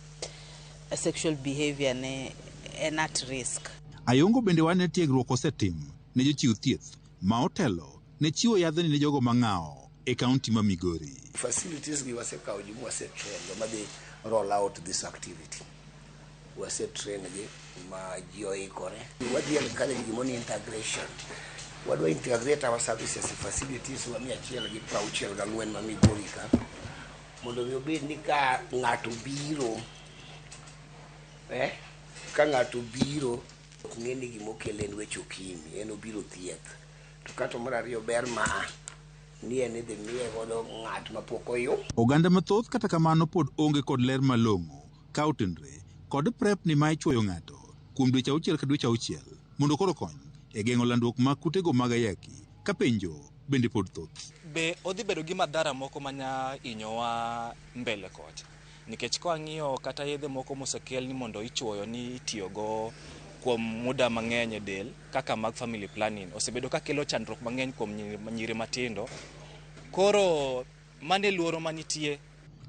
sexual behavior ne en at risk. Ayungo bende wane tiegruok osetim ne jochiw thieth ma otelo ne chiwo yadhni ne jogo mang'aw e kaunti ma Migori. Facilities gi wasekawo ji wasetrain ma they roll out this activity. Wasetrain gi ma ji oikore. Wadhi kale gimoni integration. Wadwa integrate our services facilities wa 164 ma Migori ka. Mondo obed ni ka ng'ato biro ka ng'ato biro ng'eni gimokele en weche okimi en obiro thieth to kata mar ariyo ber ma ni en dhi miye godo ng'at mapok oyo. Oganda mathoth kata kamano pod onge kod ler malong'o ka otenre kod prep ni ma ichwoyo ng'ato kuom dweche 6 ka dweche 6 mondo koro kony e geng'o landruok mag kutego mag ayaki ka penjo bende pod thoth. Be odhi bedo gi madhara moko manya inyowa mbele kocha nikech ko ang'iyo kata yedhe moko mosekel ni mondo ichwoyo ni itiyogo kuom muda mang'eny e del kaka mag family planning osebedo ka kelo chandruok mang'eny kuom nyiri matindo. Koro mane luoro manitie.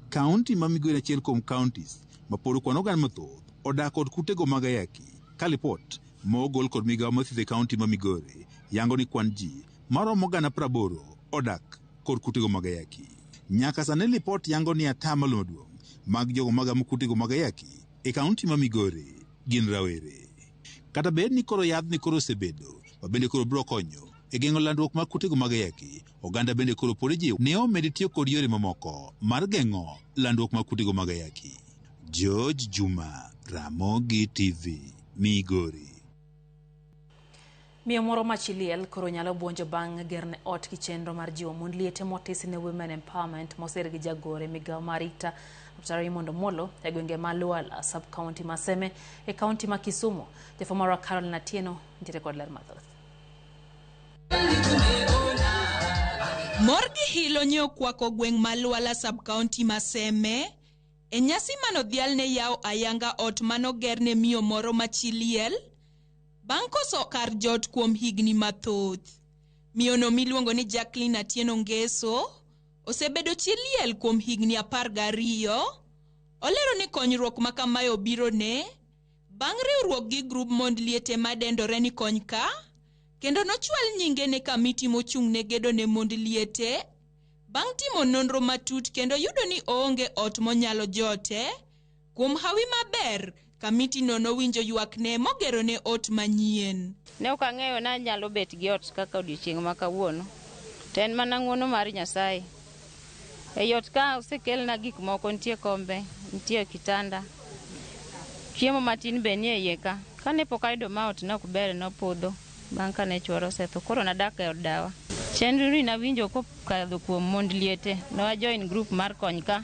Kaunti ma Migori achiel kuom counties ma pod kwan oganda mathoth odak kod kutego mag ayaki ka lipot mogol kod migawo mar thieth e kaunti ma Migori yango ni kwan ji maromo gana 80 odak kod kutego mag ayaki. Nyaka sani lipot yango ni atamalo maduong' mag jogo mag amkutego mag ayaki e kaunti ma Migori gin rawere. Kata bed ni koro yath ni koro osebedo, ma bende koro biro konyo e geng'o landruok mag kutego mag ayaki, oganda bende koro pod jiwo ni omedi tiyo kod yore mamoko mar geng'o landruok mag kutego mag ayaki. George Juma, Ramogi TV, Migori. Miyo moro machiliel koro nyalo buonjo bang' gerne ot kichenro mar jiwo mond liete motisi ne Women Empowerment moser gi jagore migawo mar Rita Raymond Omolo e gwenge ma Luala sub county ma Seme e kaunti ma Kisumu. Jafamara Caroline Atieno nitiere kod ler mathoth. Mor gi hilo nye okwako gweng' ma Luala sub county ma Seme e nyasi manodhial ne yawo ayanga ot manogerne miyo moro machiliel bang' koso kar jot kuom higni mathoth. Miyono miluongo ni Jacqueline Atieno Ngeso osebedo chiliel kuom higni 12. Olero ni konyruok ma kamae obiro ne bang' riwruok gi grup mond liete madendore ni Kony Ka, kendo nochwal nyinge ne kamiti mochung' ne gedo ne mond liete bang' timo nonro matut kendo yudo ni oonge ot monyalo jote. Kuom hawi maber, kamiti no nowinjo ywak ne mogero ne ot manyien. Ne ok ang'eyo na nyalo bet gi ot kaka odiochieng' ma kawuono. To en mana ng'wono mar Nyasaye. E ot ka osekelna gik moko, nitie kombe, nitie kitanda. Chiemo matin be nie iye ka. Kane pok ayudo ma ot ne ok ber, nopudho bang' kane chwora osetho. Koro nadak e od dawa. Chenro ni nawinjo kokadho kuom mond liete. Ne join group mar Kony Ka.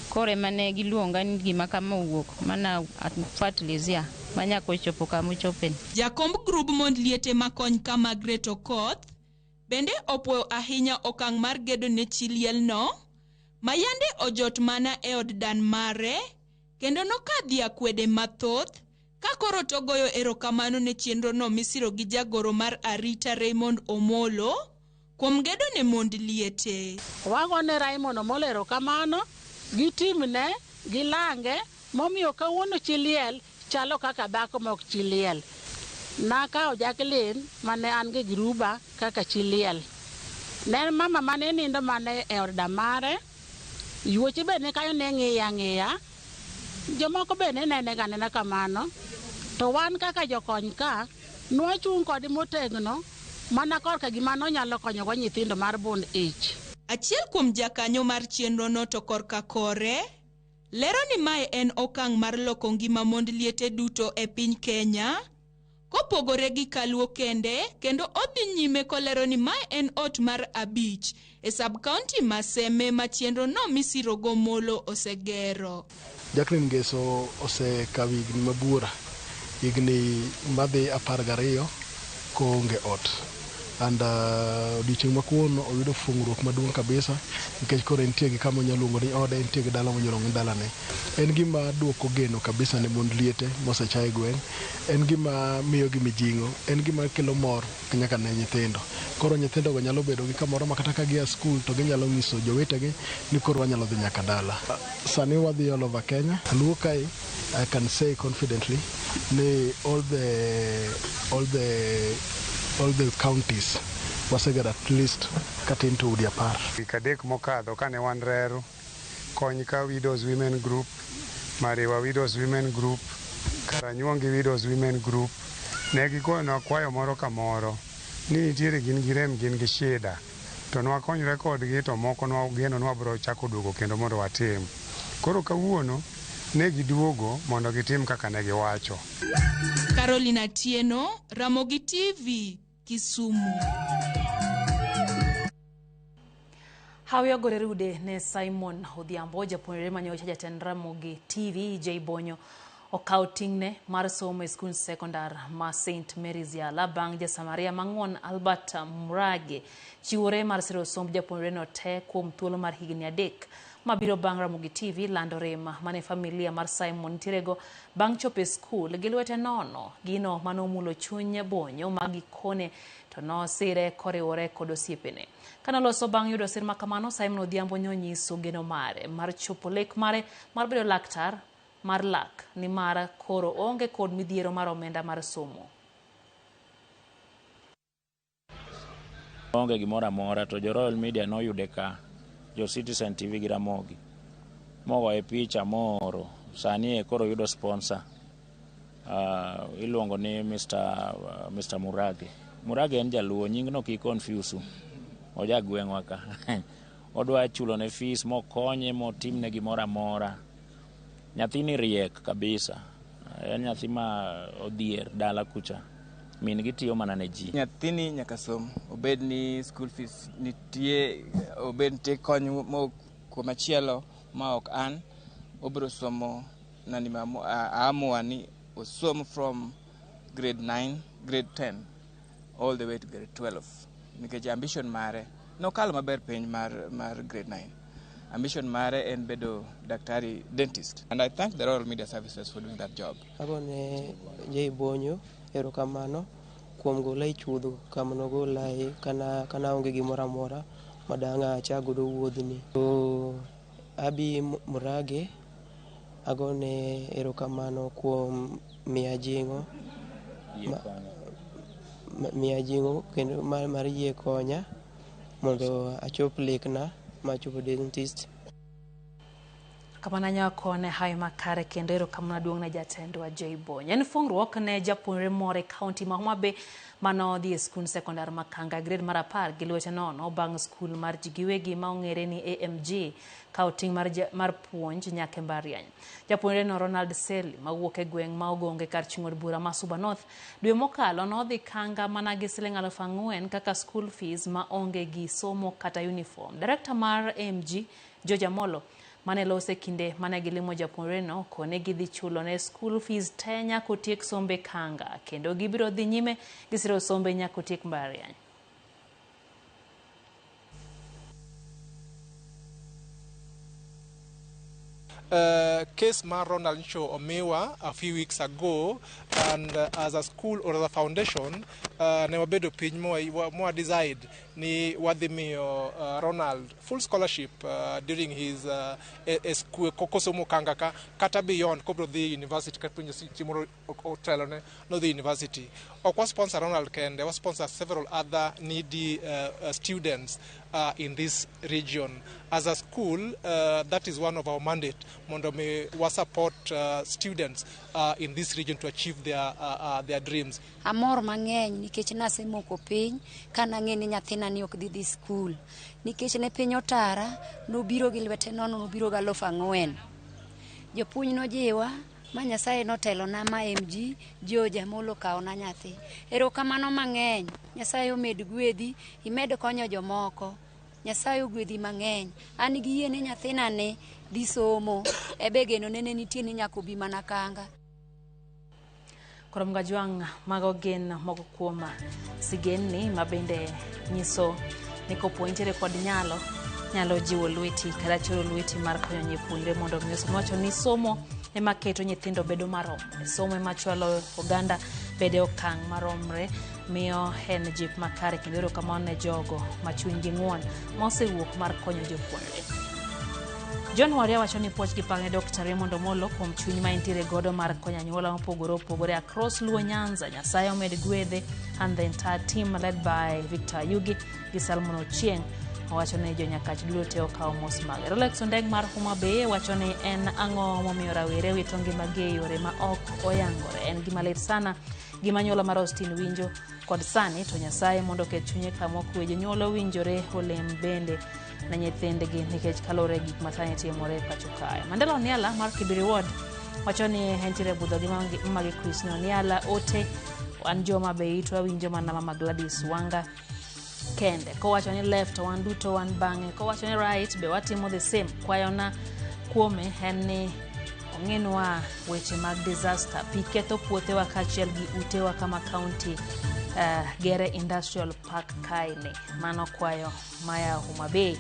Koro ema ne giluonga ni gima kama owuok mana fertilizia manyako chopo kama chopen. Jakomb grup mond liete ma Kony Ka Margaret Okoth bende opwoyo ahinya okang' mar gedo ne chiliel no, mayande ojot mana e od dan mare, kendo nokadhi akwede mathoth ka koro togoyo erokamano ne chenro no misiro gi jagoro mar Rita Raymond Omolo kuom gedo ne mond liete. Wagone Raymond Omolo erokamano gi timne gi lange momiyo kawuono chiliel chalo kaka dhako mok chiliel. Nakawo Jacqueline mane an gi gruba kaka chiliel. Ne mama mane nindo mane e od mare, yuoche be ne kayo ne ng'iya. Jomoko be ne nene ganena kamano. To wan kaka jokony ka, nwachung' kod motegno mana korka gima nonyalo konyogo nyithindo mar bond ich. Achiel kuom jakanyo mar chenro no to korka kore lero ni mae en okang' mar loko ngima mond liete duto e piny Kenya, kopogore gi Kaluo kende, kendo odhi nyime kolero ni mae en ot mar 5 e sub county ma Seme ma chenro no misiro go Omolo osegero. Jacqueline Ngeso osekawo higni mabuora, higni madhi 12 koonge ot. And odiochieng' ma kawuono oyudo fungruok maduong' kabisa nikech koro entie gi kama onyalo luongo ni ode, entie gi dala monyalo luongo ni dalane. En gima duoko geno kabisa ne mond liete mosechaye gweng'. En gima miyo gi mijing'o, en gima kelo mor nyaka ne nyithindo. Koro nyithindogo nyalo bedo gi kamoro ma kata ka gia skul to ginyalo nyiso jowetegi ni koro wanyalo dhi nyaka dala. Sani wadhi all over Kenya. Luo kae, I can say confidently ni all the counties wasegero at least katin to udi 10. Wik adek mokadho kane wan Reru, Kony Ka Widows Women Group, Mariwa Widows Women Group, Karanyuongi Widows Women Group, ne gigoyonwa kwayo moro ka moro ni nitiere gin gi rem, gin gi shida, to nwakonyre kodgi, to moko nwageno nwabiro chako duogo kendo mondo watim. Koro kawuono ne giduogo mondo gitim kaka ne giwacho. Caroline Atieno, Ramogi TV, Kisumu. Hawi ogore rude ne Simon Odhiambo, japuonjre manyocha jatend Ramogi TV, J Bonyo, okawo ting'ne mar somo e skul sekondar ma St Mary's Yala bang' Jasamaria Mang'won Albert Murage chiwore mar siro somb japuonjre no te kuom thuolo mar higni 3 mabiro bang' Ramogi TV lando rem mane familia mar Simon nitierego bang' chopo e skul gi lwete nono, gino manomulo chuny Bonyo magikone to nosire koriwore kod osiepene. Kanoloso bang' yudo sir makamano, Simon Odhiambo nonyiso geno mare mar chopo lek mare mar bedo laktar mar lak, ni mara koro onge kod midhiero mar omenda mar somo. Onge gimoro amora, to jo Royal Media noyude ka jo Citizen TV gi Ramogi mogoye picha moro sani koro yudo sponsor iluongo ni Mr. Murage en jaluo, nyingno ki confuse oja gweng'wa ka odwa chulo ne fees mokonye motimne gimoro amora. Nyathini riek kabisa, en nyathi ma odhier dala kucha, min gitiyo mana ne ji. Nyathini nyaka som, obed ni school fees nitie, obed nitie kony kuom achielo ma ok an, obiro somo nani aamua ni osom from grade 9, grade 10 all the way to grade 12 nikech ambition mare nokalo maber piny mar grade 9. Ambition mare en bedo daktari dentist, and I thank the Royal Media Services for doing that job. Agone Jay Bonyo erokamano kuom gola ichudho kamano gola kana onge gimoro amora madanga achagodo wuodhni. To Abi Murage agone erokamano kuom miya jingo kendo mar yie konya mondo achop lekna machopo dentist. Kamana nyakone hayo makare kendo erokamano duong' ne jatendwa Jay Bonyo. En fungruok ne japuonjre moro e kaunti ma Homa Bay mano dhi e skul sekondar Makanga grade mar 10 gi lwete nono bang' skul mar ji giwegi ma ong'ere ni AMG kao ting' mar puonj nyaka Mbariyany. Japuonjre no Ronald Seli mawuok e gweng' ma Ogonge kar chung' od bura ma Suba North dwe mokalo nodhi Kanga mana gi Sh4,000 kaka school fees ma onge gi somo kata uniform. Director mar AMG George Amolo mane lose kinde mane gilimo japuonjre no kone gidhi chulo ne school fees te nyaka otiek sombe Kanga kendo gibiro dhi nyime gi siro sombe nyaka otiek Mbariyany. Case mar Ronald Ncho Omiwa a few weeks ago, and as a school or as a foundation ne wabedo piny mo decide ni wadhi miyo Ronald full scholarship during his kosomo Kanga ka kata beyond kobro dhi university kata puonjo chimoro otelo ne no dhi university. Ok sponsor Ronald kende, was sponsor several other needy students in this region. As a school, that is one of our mandate. Mondo me wa support students in this region to achieve their dreams. Amor mang'eny nikech nasemoko piny kana ng'e ni nyathina ni ok dhi school. Nikech ne piny otara nobiro gi lwete nono nobiro ga 4,000. Jopuonj nojiwa ma Nyasaye notelo na ma MG George Amolo kao na nyathi. Erokamano mang'eny. Nyasaye omed gwedhi, imed konyo jomoko. Nyasaye ogwedhi mang'eny. An gi yie ni nyathina ne dhi somo. Ebe geno nene nitie ni nyaka obi mana Kanga. Korom gajwang' mago gin moko kuom sigenni mabende nyiso ni kopuonjre kod nyalo jiwo lweti kata choro lweti mar konyo nyipuonjre mondo wacho ni somo ema keto nyithindo bedo maromre. Somo ema chwalo oganda bede okang' maromre miyo en jip makare kendo erokamano ne jogo machunygi ng'won mosewuok mar konyo jopuonjre. John Waria wacho ni puoch gi pang'e Dr. Raymond Omolo kuom chuny ma intiere godo mar konyo anyuola mopogore opogore across Luo Nyanza. Nyasaye omed gwedhe, and the entire team led by Victor Yugi gi Salmon Ochieng wacho ni jonyakach duto okawo mos mage. Rolex Ondeg mar Homa Bay wacho ni en ang'o momiyo rawere wito ngimagi e yore ma ok oyangore. En gima lit sana gima anyuola mar Austin winjo kod sani to Nyasaye mondo ket chunye kama okwe. Jonyuol winjore olem bende na nyithindgi nikech kalore gik masani timore pacho kae. Mandela Oniala mar Kibiri Ward wacho ni entiere budho gi magi Chris Oniala ote wan joma be itwa winjo mana mama Gladys Wanga kende kowacho ni left wan duto wan bang'e, kowacho ni right be watimo the same. Kwayona kuome en ni ong'enwa weche mag disaster, pi ketho puothewa kaachiel gi utewa kama county Gere Industrial Park kaine. Mano kwayo maya Homa Bay.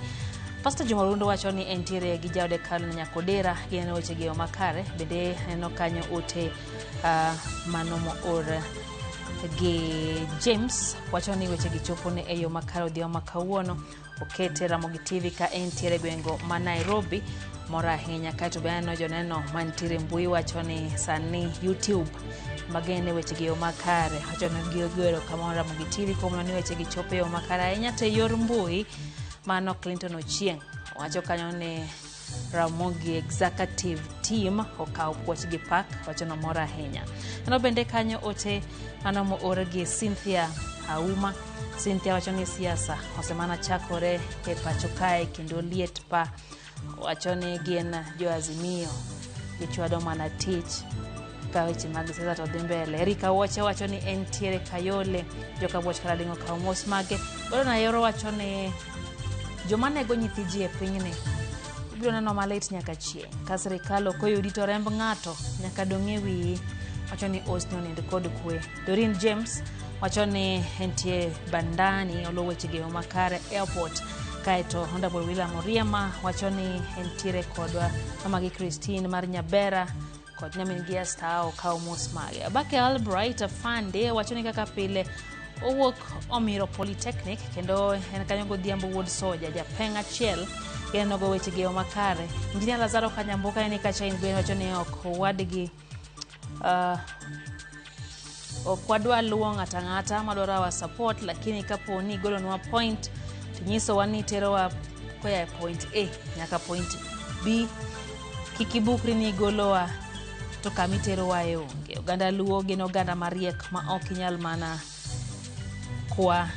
Pastor Juma Rundo wacho ni entiere gi jaode kalo Nyakodera gine weche gi makare bende eno kanyo ote mano moor gi James wacho ni weche gi chopo ne eyo makare odhiambo makawuono okete Ramogi TV ka entiere gwengo ma Nairobi mora ahinya kato beno joneno mantiere mbui wacho ni sani YouTube magene weche gi makare wacho ni giogero kama Ramogi TV kuom ni weche gi chopo eyo makare ahinya te yor mbui mano Clinton Ochieng wacho kanyo ni Ramogi executive team okaw puoch gi pak wacho no mora ahinya. Eno bende kanyo ote mano oregi Cynthia Auma. Cynthia wacho ni siasa osemana chakore e pacho kae kendo liet pa wacho ni gin jo Azimio gichwado mana tich ka weche mag siasa to dhi mbele. Erika Woche wacho ni entiere Kayole joka buoch kara dingo kaw mos mage. Gordon Ayoro wacho ni joma nego nyithi ji e pinyni ibiro neno malit nyaka chieng' ka sirikal ok oyudi to remb ng'ato nyaka dong' e wiyi. Wacho ni osno nind kod kwe. Doreen James wacho ni entie bandani olo weche geo makare airport. Kaito Honorable William Oriema wacho ni entiere kodwa mamagi Christine mar Nyabera kod nyamin gi Esther okaw mos mage. Abake Albright Afande wacho ni kaka pile owuok Omiro Polytechnic kendo en kanyo godhiambo wuod soja japeng achiel geno go weche geo makare. Engineer Lazaro Kanyamboka ni kacha in gwen wacho ni ok wadgi okwadwa luwo ng'ata madwaro wa support, lakini kapo ni golonwa point tinyiso wani tero wa koya point A nyaka point B kikibukri ni golowa to kamitero wa onge. Oganda luo gin oganda mariek ma ok inyal mana kwa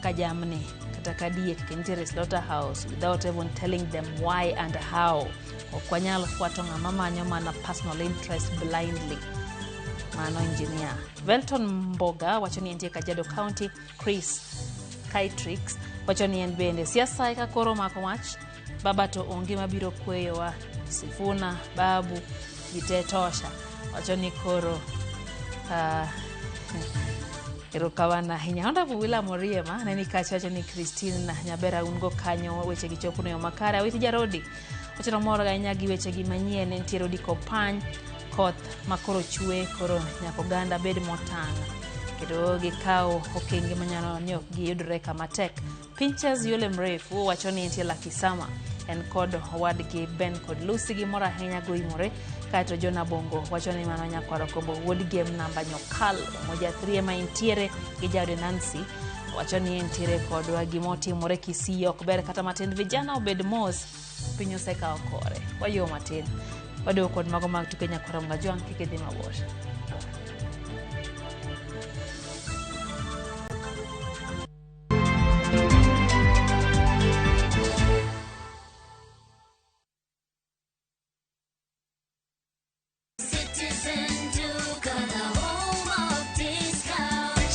kajamni kata kadiek kentere slaughterhouse without even telling them why and how. Okwanyal fuato ng'ama manyo mana personal interest blindly. Mano engineer Velton Mboga wacho ni entie Kajiado County. Chris Kaitrix wacho ni en bende siasa ka koro mako mach baba to onge mabiro kweyowa. Sifuna Babu gite tosha wacho ni koro erokawana hinya. Honorable William Oriema neni kacha wacho ni Christine Nyabera ungo kanyo weche gichopo no makare. Awiti Jarodi wacho no moro ga nyagi weche gi manyien entiere Rodi Kopany koth makoro chwe koro nyako ganda bed motang' kendo gikaw okenge manyalo ni ok giyudre kama tek. Pinches Yule Mrefu wacho ni entie Lakisama en kod wadgi Ben kod Lucy gi mora ahinya goimore. Kaito Jona Bongo wacho ni mano nyakwaro kobo wood game namba Nyokal moja 3 ma entiere gi Jade Nancy wacho ni entiere kod gimoti more Kisii ok ber kata matin. Vijana obed mos piny oseka okore wayo matin wado kod mago mag tuke nyakwaro mga jwang' kike dhi mabor.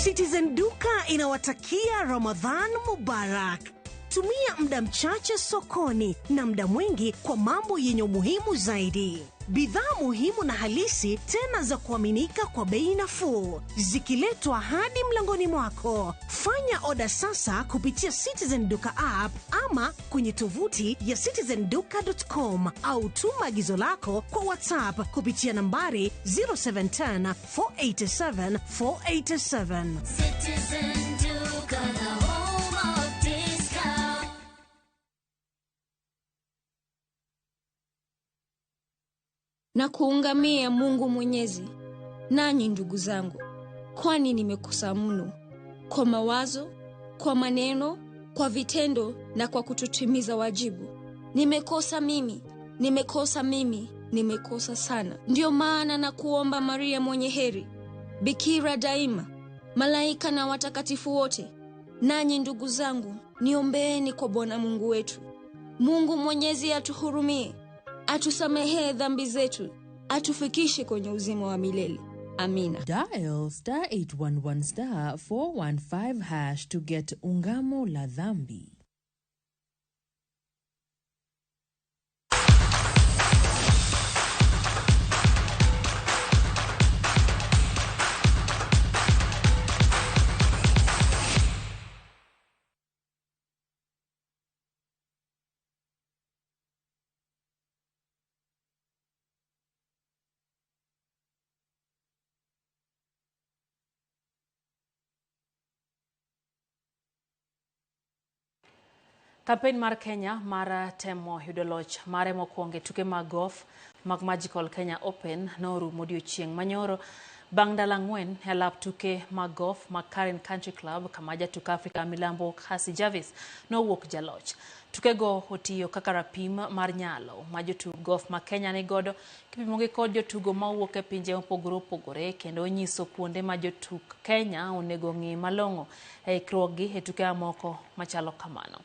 Citizen Duka inawatakia Ramadhan Mubarak. Tumia muda mchache sokoni na muda mwingi kwa mambo yenye umuhimu zaidi. Bidhaa muhimu na halisi tena za kuaminika kwa bei nafuu zikiletwa hadi mlangoni mwako. Fanya oda sasa kupitia Citizen Duka app ama kwenye tovuti ya citizenduka.com au tuma agizo lako kwa WhatsApp kupitia nambari 0710 487 487. Citizen Duka, the home of discount. Na kuungamia Mungu Mwenyezi, nanyi ndugu zangu, kwani nimekosa mno kwa mawazo, kwa maneno, kwa vitendo na kwa kutotimiza wajibu. Nimekosa mimi, nimekosa sana. Ndio maana na kuomba Maria mwenye heri, Bikira daima, malaika na watakatifu wote, nanyi ndugu zangu, niombeeni kwa Bwana Mungu wetu. Mungu Mwenyezi atuhurumie, atusamehe dhambi zetu, atufikishe kwenye uzima wa milele. Amina. Dial *811*415# to get ungamo la dhambi. Kampeni mar Kenya mar temo yudo loch mare mokwongo tuke mag golf mag Magical Kenya Open norumo odiechieng' manyoro Bang dalangwen helap tuke magolf Karen Country Club kamaja tuka Afrika Milambo Kasi Jarvis no wuok jaloch. Tuke go otiyo kaka rapim mar nyalo ma jotug golf ma Kenya ni godo kipimo gi kod jotugo ma wuok e pinje mopogore opogore kendo nyiso kuonde ma jotug Kenya onego ng'i malong'o e ikruokgi e tuke moko machalo kamano.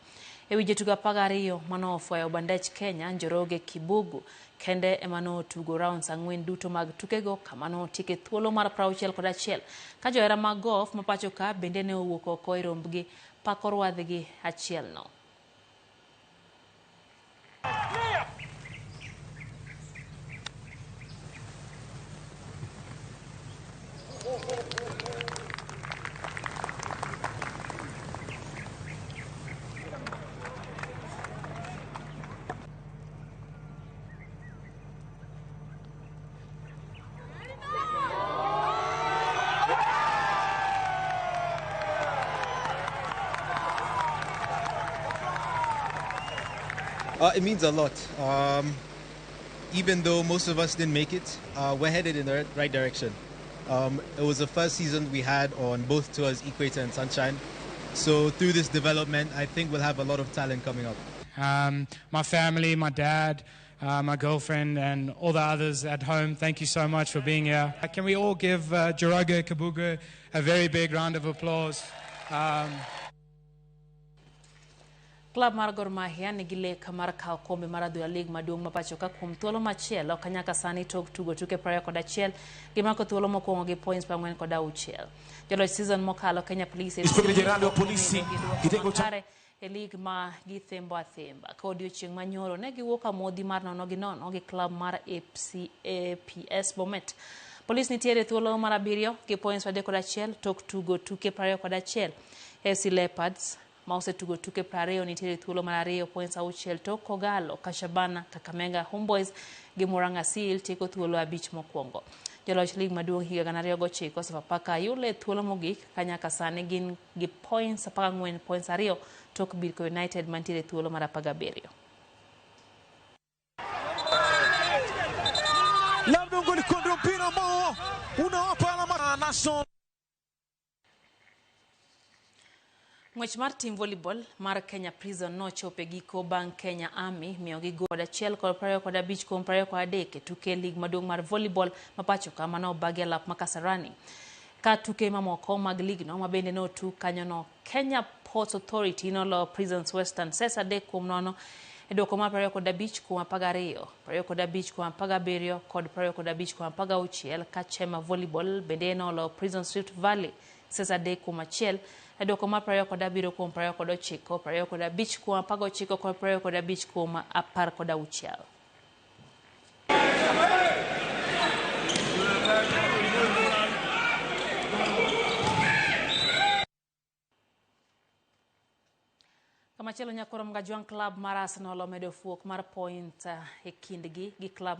Ewi jotugo 12 mano ofuayo bandech Kenya Njoroge Kibugu kende emano tugo rounds 4 duto mag tukego kamano tike thuolo mar 61 ka johera mag golf mapacho ka bende ne owuok oko e rombgi pako rwadhgi achiel no. It means a lot. Even though most of us didn't make it, we're headed in the right direction. It was the first season we had on both tours, Equator and Sunshine. So through this development, I think we'll have a lot of talent coming up. My family, my dad, my girlfriend, and all the others at home, thank you so much for being here. Can we all give Njoroge Kibugu a very big round of applause? Club mar Gor Mahia nigi lek mar kawo kombe mar adhula lig maduong' mapacho ka kuom thuolo machielo kanyaka sani tok tugo tuke 21 gi mako thuolo mokwongo gi points 46. Joloch season mokalo Kenya Police e lig ma githembo athemba ka odiochieng' manyoro ne giwuok amodhi mar 0-0 gi club mar APS Bomet. Police nitiere thuolo mar 7 gi points 31 tok tugo tuke 21. FC Leopards ma osetugo tuke 20 nitiere thuolo mar 2 points 6 tok Kogalo, Kashabana, Kakamega Homeboys gi Murang'a Seal tieko thuolo 5 mokwongo. Joloch lig maduong' higa 2009 Sofapaka yule thuolo mogik kanyaka sani gin gi points 14 points 2 tok Bidco United mantiere thuolo mar 17. Labda ngoli kondo mpira ambao unawapa alama National. Ng'wech mar team volleyball mar Kenya Prison nochopo e giko bang' Kenya Army miyogi gol 1 kod 25 kuom 23 e tuke lig maduong' mar volleyball mapacho ka mano bagi alap ma Kasarani. Ka tuke mamoko mag ligno ma bende notug kanyono Kenya Ports Authority noloo Prisons Western 3 kuom 0 e dwoko mar 25 kuom 12, 25 kuom 17 kod 25 kuom 16 ka Chema Volleyball bende noloo Prisons Rift Valley 3 kuom 1 e dwoko mar 27 kuom 29, 25 kuom 19 kod 25 kuom 16. Kamachielo nyakoro Mgajwang Club mar Arsenal omedo fuok mar point e kindgi gi club